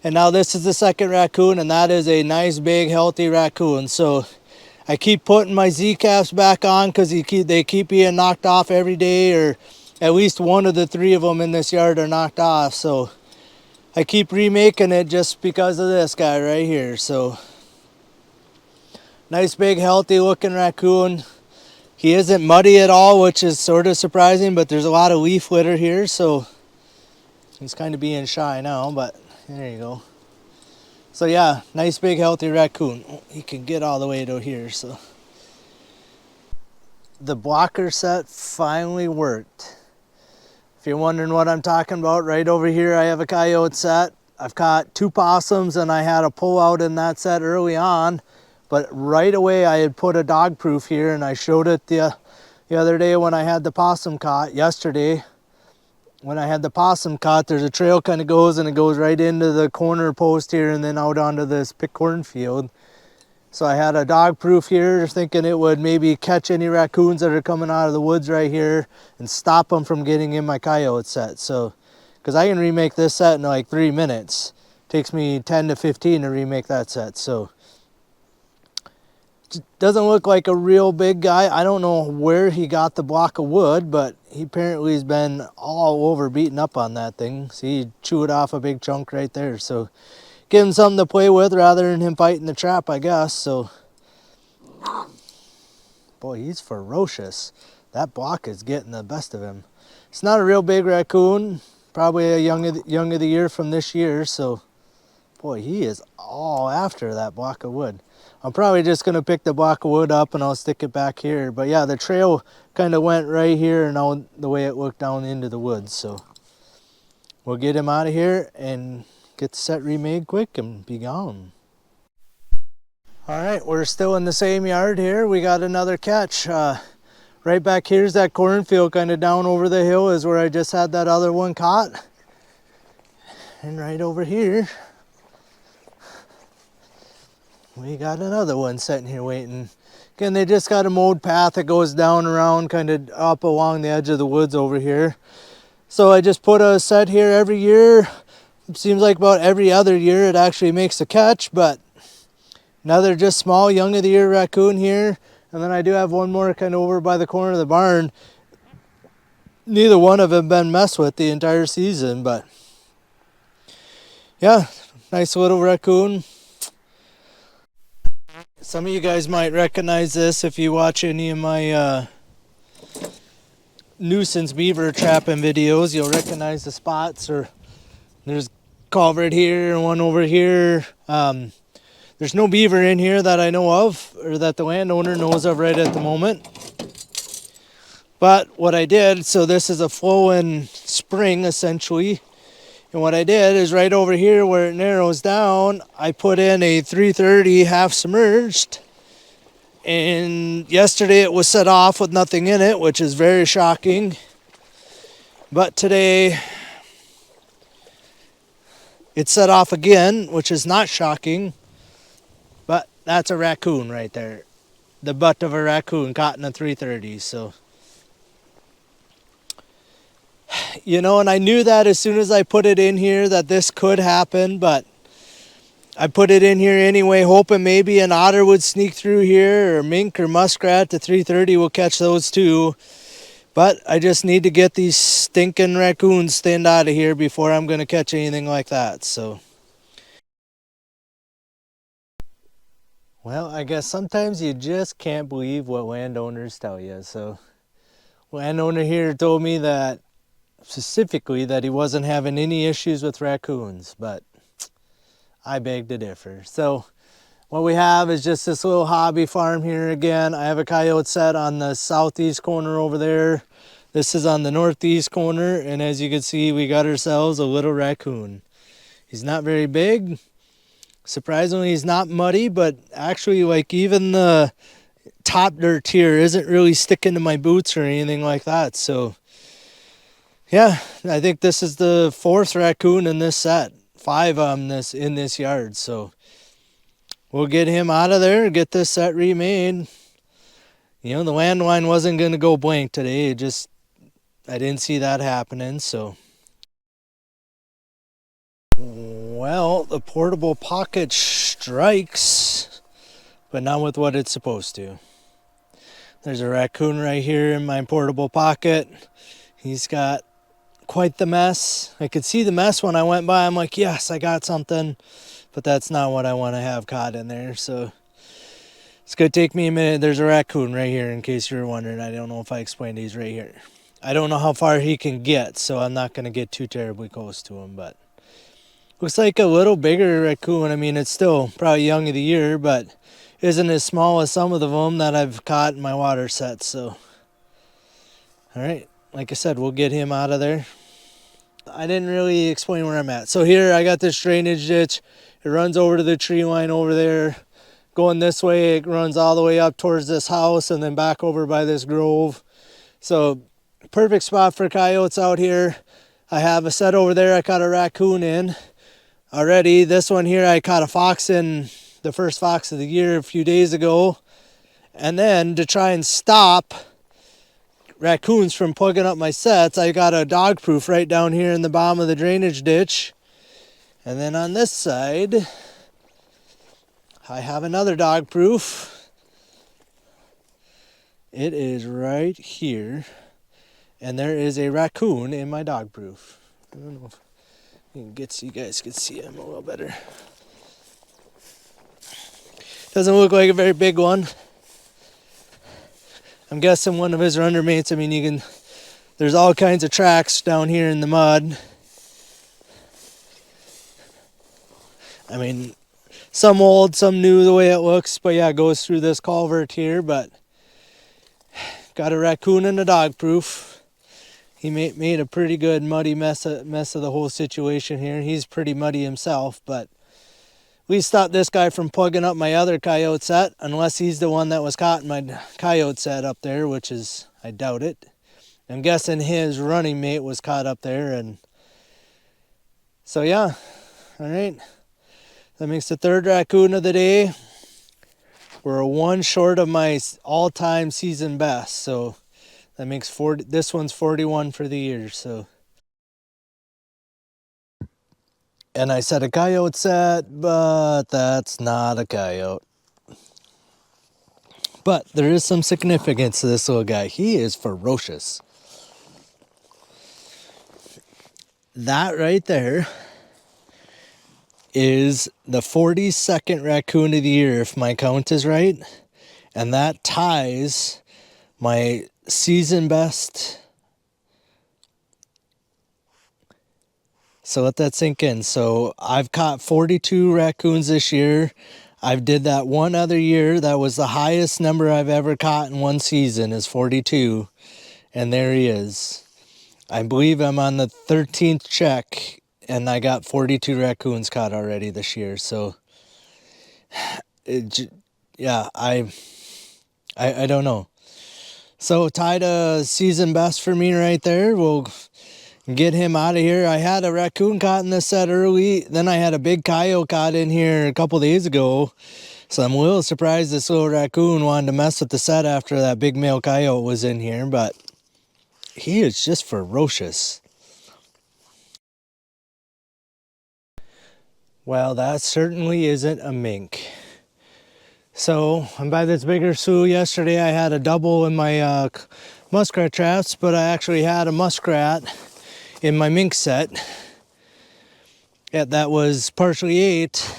And now this is the second raccoon, and that is a nice big healthy raccoon. So I keep putting my Z-caps back on because they keep being knocked off every day, or at least one of the 3 of them in this yard are knocked off. So I keep remaking it just because of this guy right here. So nice big healthy looking raccoon. He isn't muddy at all, which is sort of surprising, but there's a lot of leaf litter here, so he's kind of being shy now, but there you go. So yeah, nice big healthy raccoon. He can get all the way to here. So the blocker set finally worked. If you're wondering what I'm talking about, right over here I have a coyote set. I've caught 2 possums, and I had a pull out in that set early on. But right away I had put a dog proof here, and I showed it the other day when I had the possum caught. Yesterday when I had the possum caught, there's a trail kind of goes, and it goes right into the corner post here and then out onto this pick cornfield. So I had a dog proof here, thinking it would maybe catch any raccoons that are coming out of the woods right here and stop them from getting in my coyote set. So, because I can remake this set in like 3 minutes. It takes me 10 to 15 to remake that set. So doesn't look like a real big guy. I don't know where he got the block of wood, but he apparently has been all over beaten up on that thing. See, he chewed off a big chunk right there. So give him something to play with rather than him fighting the trap, I guess. So boy, he's ferocious. That block is getting the best of him. It's not a real big raccoon, probably a young of the year from this year. So boy, he is all after that block of wood. I'm probably just going to pick the block of wood up and I'll stick it back here. But yeah, the trail kind of went right here, and now the way it looked down into the woods. So we'll get him out of here and get the set remade quick and be gone. All right, we're still in the same yard here. We got another catch. Right back here's that cornfield, kind of down over the hill is where I just had that other one caught. And right over here, we got another one sitting here waiting. Again, they just got a mowed path that goes down around, kind of up along the edge of the woods over here. So I just put a set here every year. It seems like about every other year it actually makes a catch, but another just small young of the year raccoon here. And then I do have one more kind of over by the corner of the barn. Neither one of them been messed with the entire season, but yeah, nice little raccoon. Some of you guys might recognize this if you watch any of my nuisance beaver trapping videos. You'll recognize the spots. Or there's culvert here and one over here. There's no beaver in here that I know of, or that the landowner knows of right at the moment. But what I did, so this is a flowing spring essentially. And what I did is right over here where it narrows down, I put in a 330 half submerged. And yesterday it was set off with nothing in it, which is very shocking. But today it's set off again, which is not shocking. But that's a raccoon right there. The butt of a raccoon caught in a 330. So, you know, and I knew that as soon as I put it in here that this could happen, but I put it in here anyway, hoping maybe an otter would sneak through here, or mink or muskrat. The 330 will catch those too. But I just need to get these stinking raccoons thinned out of here before I'm going to catch anything like that. So, well, I guess sometimes you just can't believe what landowners tell you. So, landowner here told me that specifically that he wasn't having any issues with raccoons, but I beg to differ. So, what we have is just this little hobby farm here again. I have a coyote set on the southeast corner over there. This is on the northeast corner, and as you can see, we got ourselves a little raccoon. He's not very big. Surprisingly, he's not muddy, but actually, like, even the top dirt here isn't really sticking to my boots or anything like that. So, yeah, I think this is the 4th raccoon in this set. 5 of them in this yard, so we'll get him out of there and get this set remade. You know, the landline wasn't going to go blank today. I didn't see that happening, so. Well, the portable pocket strikes, but not with what it's supposed to. There's a raccoon right here in my portable pocket. He's got quite the mess. I could see the mess when I went by. I'm like, yes, I got something, but that's not what I want to have caught in there, so. It's going to take me a minute. There's a raccoon right here, in case you were wondering. I don't know if I explained he's right here. I don't know how far he can get, so I'm not going to get too terribly close to him, but looks like a little bigger raccoon. I mean, it's still probably young of the year, but isn't as small as some of them that I've caught in my water sets, so. All right, like I said, we'll get him out of there. I didn't really explain where I'm at. So here, I got this drainage ditch. It runs over to the tree line over there. Going this way, it runs all the way up towards this house and then back over by this grove. So perfect spot for coyotes out here. I have a set over there I caught a raccoon in already. This one here I caught a fox in, the first fox of the year, a few days ago. And then to try and stop raccoons from plugging up my sets, I got a dog proof right down here in the bottom of the drainage ditch. And then on this side, I have another dog proof. It is right here. And there is a raccoon in my dog proof. I don't know if you guys can see him a little better. Doesn't look like a very big one. I'm guessing one of his runner mates. I mean, there's all kinds of tracks down here in the mud. I mean, some old, some new the way it looks, but yeah, it goes through this culvert here, but got a raccoon in a dog proof. He made a pretty good muddy mess of the whole situation here. He's pretty muddy himself, but we stopped this guy from plugging up my other coyote set, unless he's the one that was caught in my coyote set up there, which is, I doubt it. I'm guessing his running mate was caught up there, and so yeah, all right. That makes the 3rd raccoon of the day. We're one short of my all-time season best, so that makes 40. This one's 41 for the year, so. And I said a coyote set, but that's not a coyote. But there is some significance to this little guy. He is ferocious. That right there is the 42nd raccoon of the year, if my count is right. And that ties my season best. So let that sink in. So I've caught 42 raccoons this year. I've did that one other year. That was the highest number I've ever caught in one season, is 42. And there he is. I believe I'm on the 13th check, and I got 42 raccoons caught already this year. So, yeah, I don't know. So tied a season best for me right there. We'll get him out of here. I had a raccoon caught in this set early. Then I had a big coyote caught in here a couple days ago. So I'm a little surprised this little raccoon wanted to mess with the set after that big male coyote was in here. But he is just ferocious. Well, that certainly isn't a mink. So I'm by this bigger slough. Yesterday I had a double in my muskrat traps, but I actually had a muskrat in my mink set. Yeah, that was partially ate,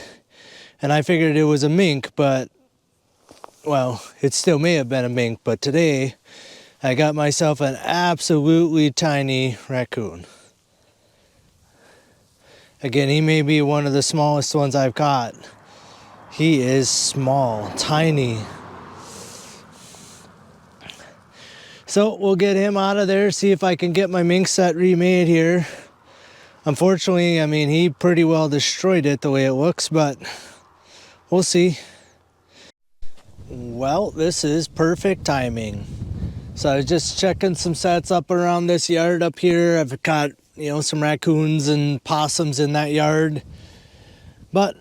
and I figured it was a mink, but well, it still may have been a mink. But today I got myself an absolutely tiny raccoon. Again, he may be one of the smallest ones I've caught. He is small, tiny. So we'll get him out of there, see if I can get my mink set remade here. Unfortunately, I mean, he pretty well destroyed it the way it looks, but we'll see. Well, this is perfect timing. So I was just checking some sets up around this yard up here. I've caught, some raccoons and possums in that yard. But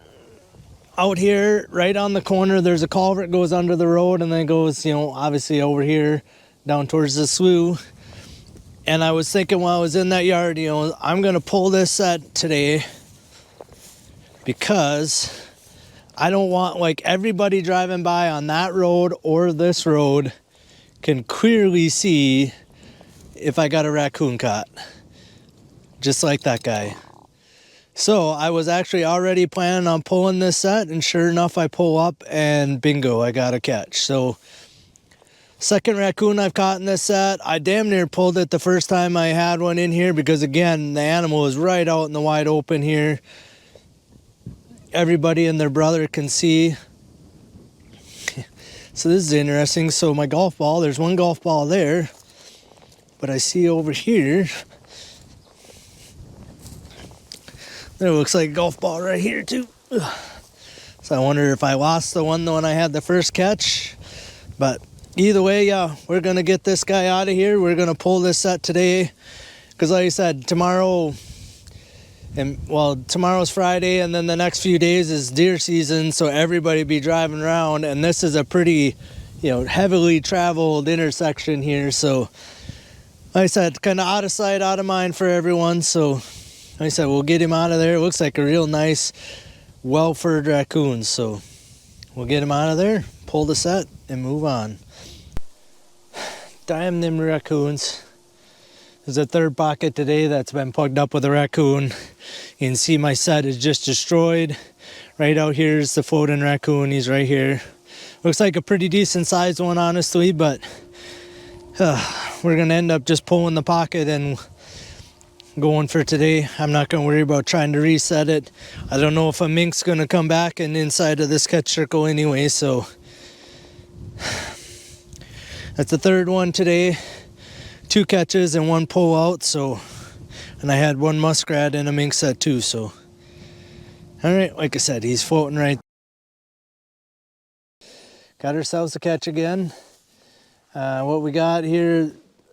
out here, right on the corner, there's a culvert goes under the road and then it goes, obviously over here down towards the slough. And I was thinking while I was in that yard, I'm going to pull this set today because I don't want, like, everybody driving by on that road or this road can clearly see if I got a raccoon caught. Just like that guy. So I was actually already planning on pulling this set, and sure enough, I pull up and bingo, I got a catch. So second raccoon I've caught in this set. I damn near pulled it the first time I had one in here because, again, the animal is right out in the wide open here. Everybody and their brother can see. So this is interesting. So my golf ball, there's one golf ball there, but I see over here, there looks like a golf ball right here too. So I wonder if I lost the one when I had the first catch. But either way, yeah, we're going to get this guy out of here. We're going to pull this set today. Because like I said, tomorrow's Friday, and then the next few days is deer season. So everybody be driving around. And this is a pretty, heavily traveled intersection here. So like I said, kind of out of sight, out of mind for everyone. So like I said, we'll get him out of there. It looks like a real nice, well-furred raccoon. So we'll get him out of there, pull the set, and move on. Damn them raccoons. There's a third pocket today that's been plugged up with a raccoon. You can see my set is just destroyed. Right out here is the floating raccoon. He's right here. Looks like a pretty decent sized one, honestly, but we're going to end up just pulling the pocket and going for today. I'm not going to worry about trying to reset it. I don't know if a mink's going to come back and inside of this catch circle anyway, so that's the third one today. 2 catches and 1 pull out, so, and I had 1 muskrat and a mink set too, so all right, like I said, he's floating right. Got ourselves a catch again. What we got here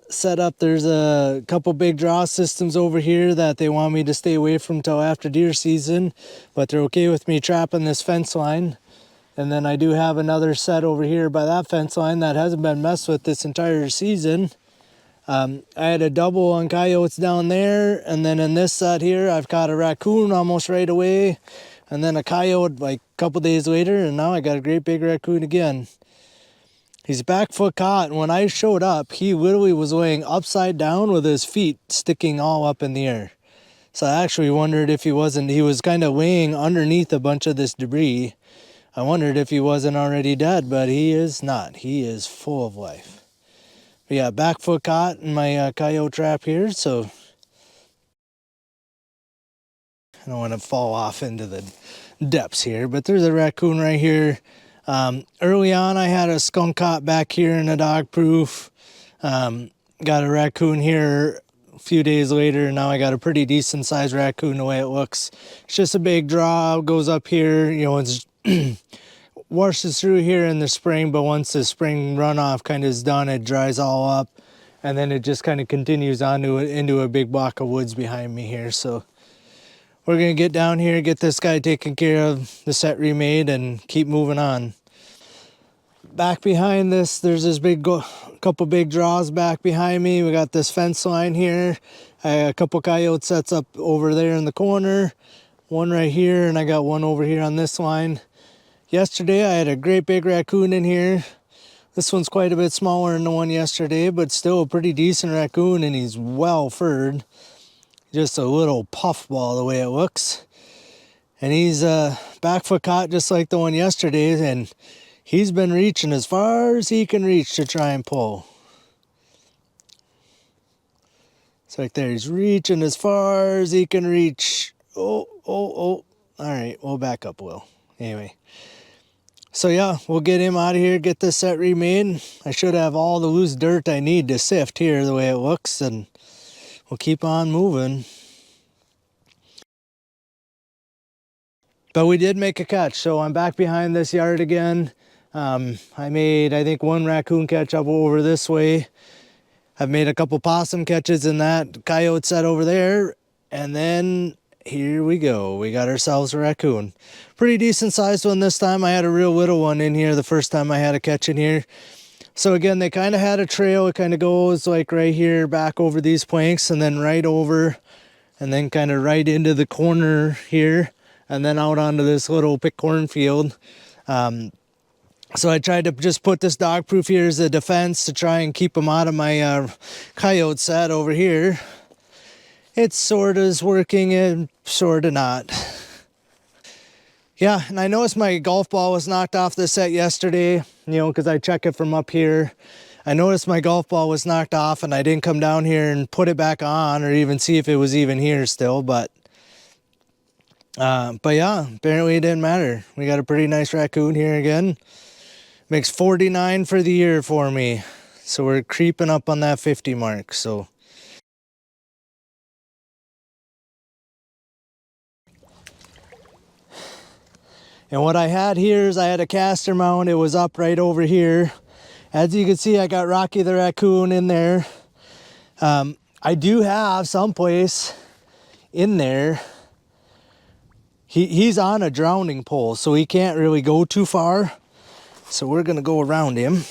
set up, there's a couple big draw systems over here that they want me to stay away from till after deer season, but they're okay with me trapping this fence line. And then I do have another set over here by that fence line that hasn't been messed with this entire season. I had a double on coyotes down there, and then in this set here I've caught a raccoon almost right away, and then a coyote like a couple days later, and now I got a great big raccoon again. He's back foot caught, and when I showed up, he literally was laying upside down with his feet sticking all up in the air. So I actually wondered if he was kind of laying underneath a bunch of this debris. I wondered if he wasn't already dead, but he is not. He is full of life. But yeah, back foot caught in my coyote trap here, so I don't want to fall off into the depths here, but there's a raccoon right here. Early on, I had a skunk caught back here in a dog proof. Got a raccoon here a few days later, and now I got a pretty decent sized raccoon the way it looks. It's just a big draw, goes up here, it's washes through here in the spring, but once the spring runoff kind of is done, it dries all up, and then it just kind of continues on to into a big block of woods behind me here. So we're gonna get down here, get this guy taken care of, the set remade, and keep moving on. Back behind this, there's this couple big draws back behind me. We got this fence line here. I got a couple coyote sets up over there in the corner, one right here, and I got one over here on this line. Yesterday I had a great big raccoon in here. This one's quite a bit smaller than the one yesterday, but still a pretty decent raccoon, and he's well furred. Just a little puffball the way it looks. And he's back foot caught just like the one yesterday, and he's been reaching as far as he can reach to try and pull. It's like there, he's reaching as far as he can reach. Oh. All right, we'll back up, Will. Anyway. So yeah, we'll get him out of here, get this set remade. I should have all the loose dirt I need to sift here the way it looks, and we'll keep on moving. But we did make a catch, so I'm back behind this yard again. I made, I think, one raccoon catch up over this way. I've made a couple possum catches in that coyote set over there. And then here we go. We got ourselves a raccoon. Pretty decent sized one this time. I had a real little one in here the first time I had a catch in here. So again, they kind of had a trail. It kind of goes like right here, back over these planks, and then right over, and then kind of right into the corner here, and then out onto this little pick cornfield. So I tried to just put this dog proof here as a defense to try and keep them out of my coyote set over here. It's sort of is working and sort of not. Yeah, and I noticed my golf ball was knocked off the set yesterday, you know, because I check it from up here. I noticed my golf ball was knocked off, and I didn't come down here and put it back on or even see if it was even here still, but yeah, apparently it didn't matter. We got a pretty nice raccoon here again. Makes 49 for the year for me. So we're creeping up on that 50 mark. So and what I had here is I had a caster mount. It was up right over here. As you can see, I got Rocky the raccoon in there. I do have someplace in there. He's on a drowning pole, so he can't really go too far. So we're gonna go around him,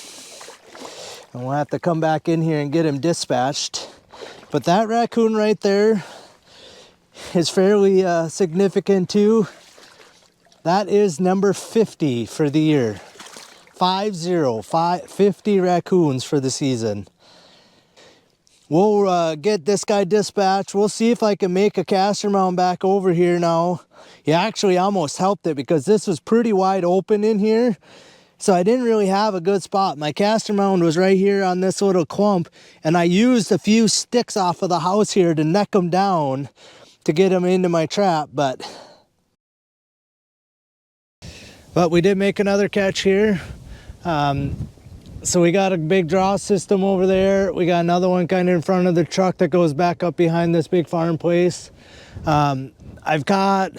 and we'll have to come back in here and get him dispatched. But that raccoon right there is fairly significant too. That is number 50 for the year. 50 raccoons for the season. We'll get this guy dispatched. We'll see if I can make a caster mount back over here now. He actually almost helped it because this was pretty wide open in here. So I didn't really have a good spot. My caster mound was right here on this little clump, and I used a few sticks off of the house here to neck them down to get them into my trap, but we did make another catch here. So we got a big draw system over there. We got another one kind of in front of the truck that goes back up behind this big farm place. I've caught,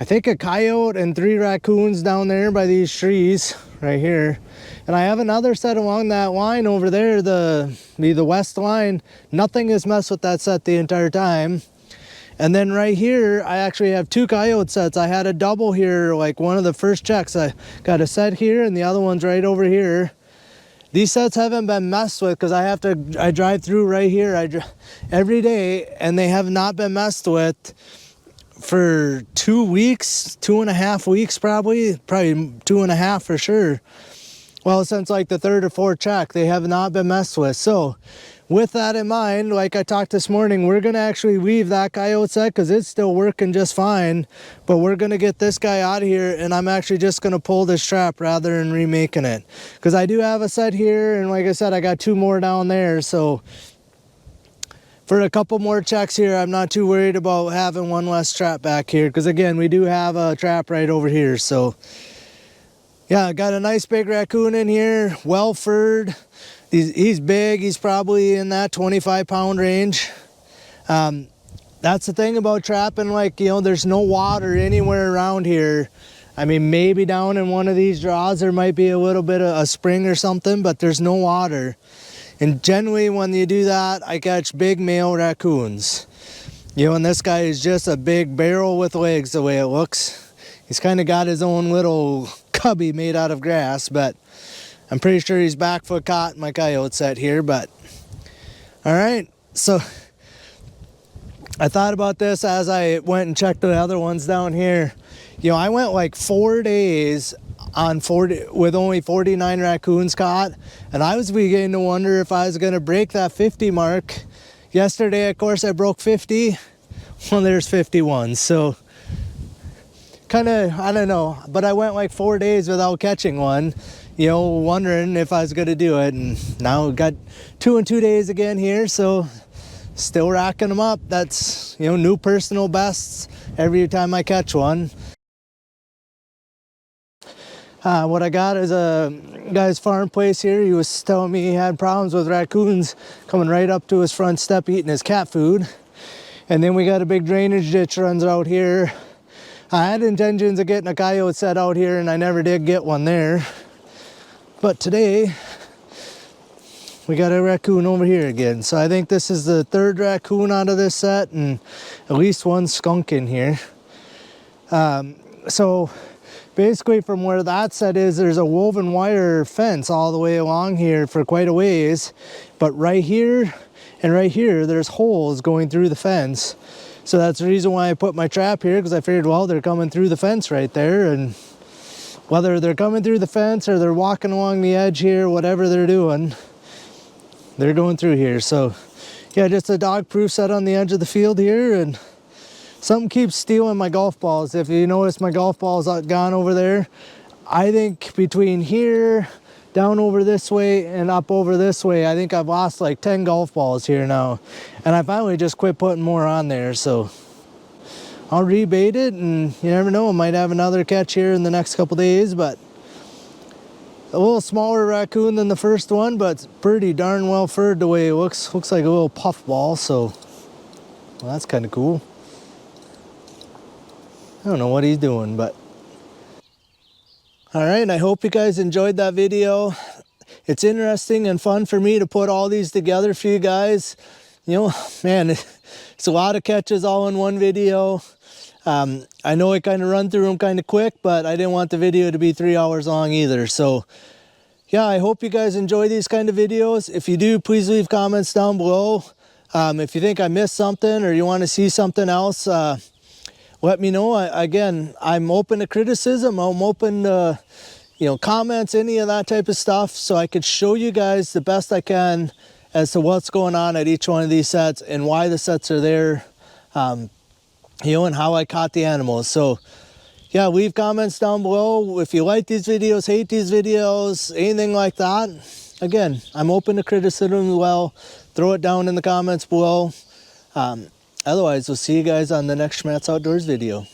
I think, a coyote and 3 raccoons down there by these trees right here. And I have another set along that line over there, the west line. Nothing has messed with that set the entire time. And then right here, I actually have 2 coyote sets. I had a double here, like one of the first checks. I got a set here and the other one's right over here. These sets haven't been messed with because I drive through right here every day, and they have not been messed with for 2 weeks, 2.5 weeks probably 2.5 for sure. Well, since like the 3rd or 4th check, they have not been messed with. So with that in mind, like I talked this morning, we're going to actually leave that coyote set because it's still working just fine. But we're going to get this guy out of here, and I'm actually just going to pull this trap rather than remaking it. Because I do have a set here, and like I said, I got 2 more down there. So for a couple more checks here, I'm not too worried about having one less trap back here. Because again, we do have a trap right over here. So yeah, got a nice big raccoon in here, well furred. He's big. He's probably in that 25-pound range. That's the thing about trapping, like, you know, there's no water anywhere around here. I mean, maybe down in one of these draws there might be a little bit of a spring or something, but there's no water. And generally when you do that, I catch big male raccoons. You know, and this guy is just a big barrel with legs the way it looks. He's kind of got his own little cubby made out of grass, but I'm pretty sure he's back foot caught in my coyote set here. But all right, so I thought about this as I went and checked the other ones down here. You know, I went like 4 days on 40 with only 49 raccoons caught, and I was beginning to wonder if I was going to break that 50 mark. Yesterday, of course, I broke 50. Well, there's 51. So kind of, I don't know, but I went like 4 days without catching one, you know, wondering if I was going to do it. And now we've got 2 in 2 days again here, so still racking them up. That's, you know, new personal bests every time I catch one. What I got is a guy's farm place here. He was telling me he had problems with raccoons coming right up to his front step eating his cat food. And then we got a big drainage ditch runs out here. I had intentions of getting a coyote set out here and I never did get one there. But today we got a raccoon over here again. So I think this is the 3rd raccoon out of this set and at least 1 skunk in here. So basically from where that set is, there's a woven wire fence all the way along here for quite a ways. But right here and right here, there's holes going through the fence. So that's the reason why I put my trap here, because I figured, well, they're coming through the fence right there. And whether they're coming through the fence or they're walking along the edge here, whatever they're doing, they're going through here. So yeah, just a dog proof set on the edge of the field here. And something keeps stealing my golf balls. If you notice, my golf balls are gone over there. I think between here, down over this way, and up over this way, I think I've lost like 10 golf balls here now. And I finally just quit putting more on there. So I'll rebait it, and you never know, I might have another catch here in the next couple days. But a little smaller raccoon than the first one, but pretty darn well furred the way it looks. Looks like a little puff ball, so well, that's kind of cool. I don't know what he's doing, but all right, I hope you guys enjoyed that video. It's interesting and fun for me to put all these together for you guys. You know, man, it's a lot of catches all in one video. I know I kind of run through them kind of quick, but I didn't want the video to be 3 hours long either. So yeah, I hope you guys enjoy these kind of videos. If you do, please leave comments down below. If you think I missed something or you want to see something else, let me know. Again, I'm open to criticism. I'm open to, you know, comments, any of that type of stuff, so I could show you guys the best I can as to what's going on at each one of these sets and why the sets are there, you know, and how I caught the animals. So yeah, leave comments down below. If you like these videos, hate these videos, anything like that. Again, I'm open to criticism as well. Throw it down in the comments below. Otherwise, we'll see you guys on the next Schmattz Outdoors video.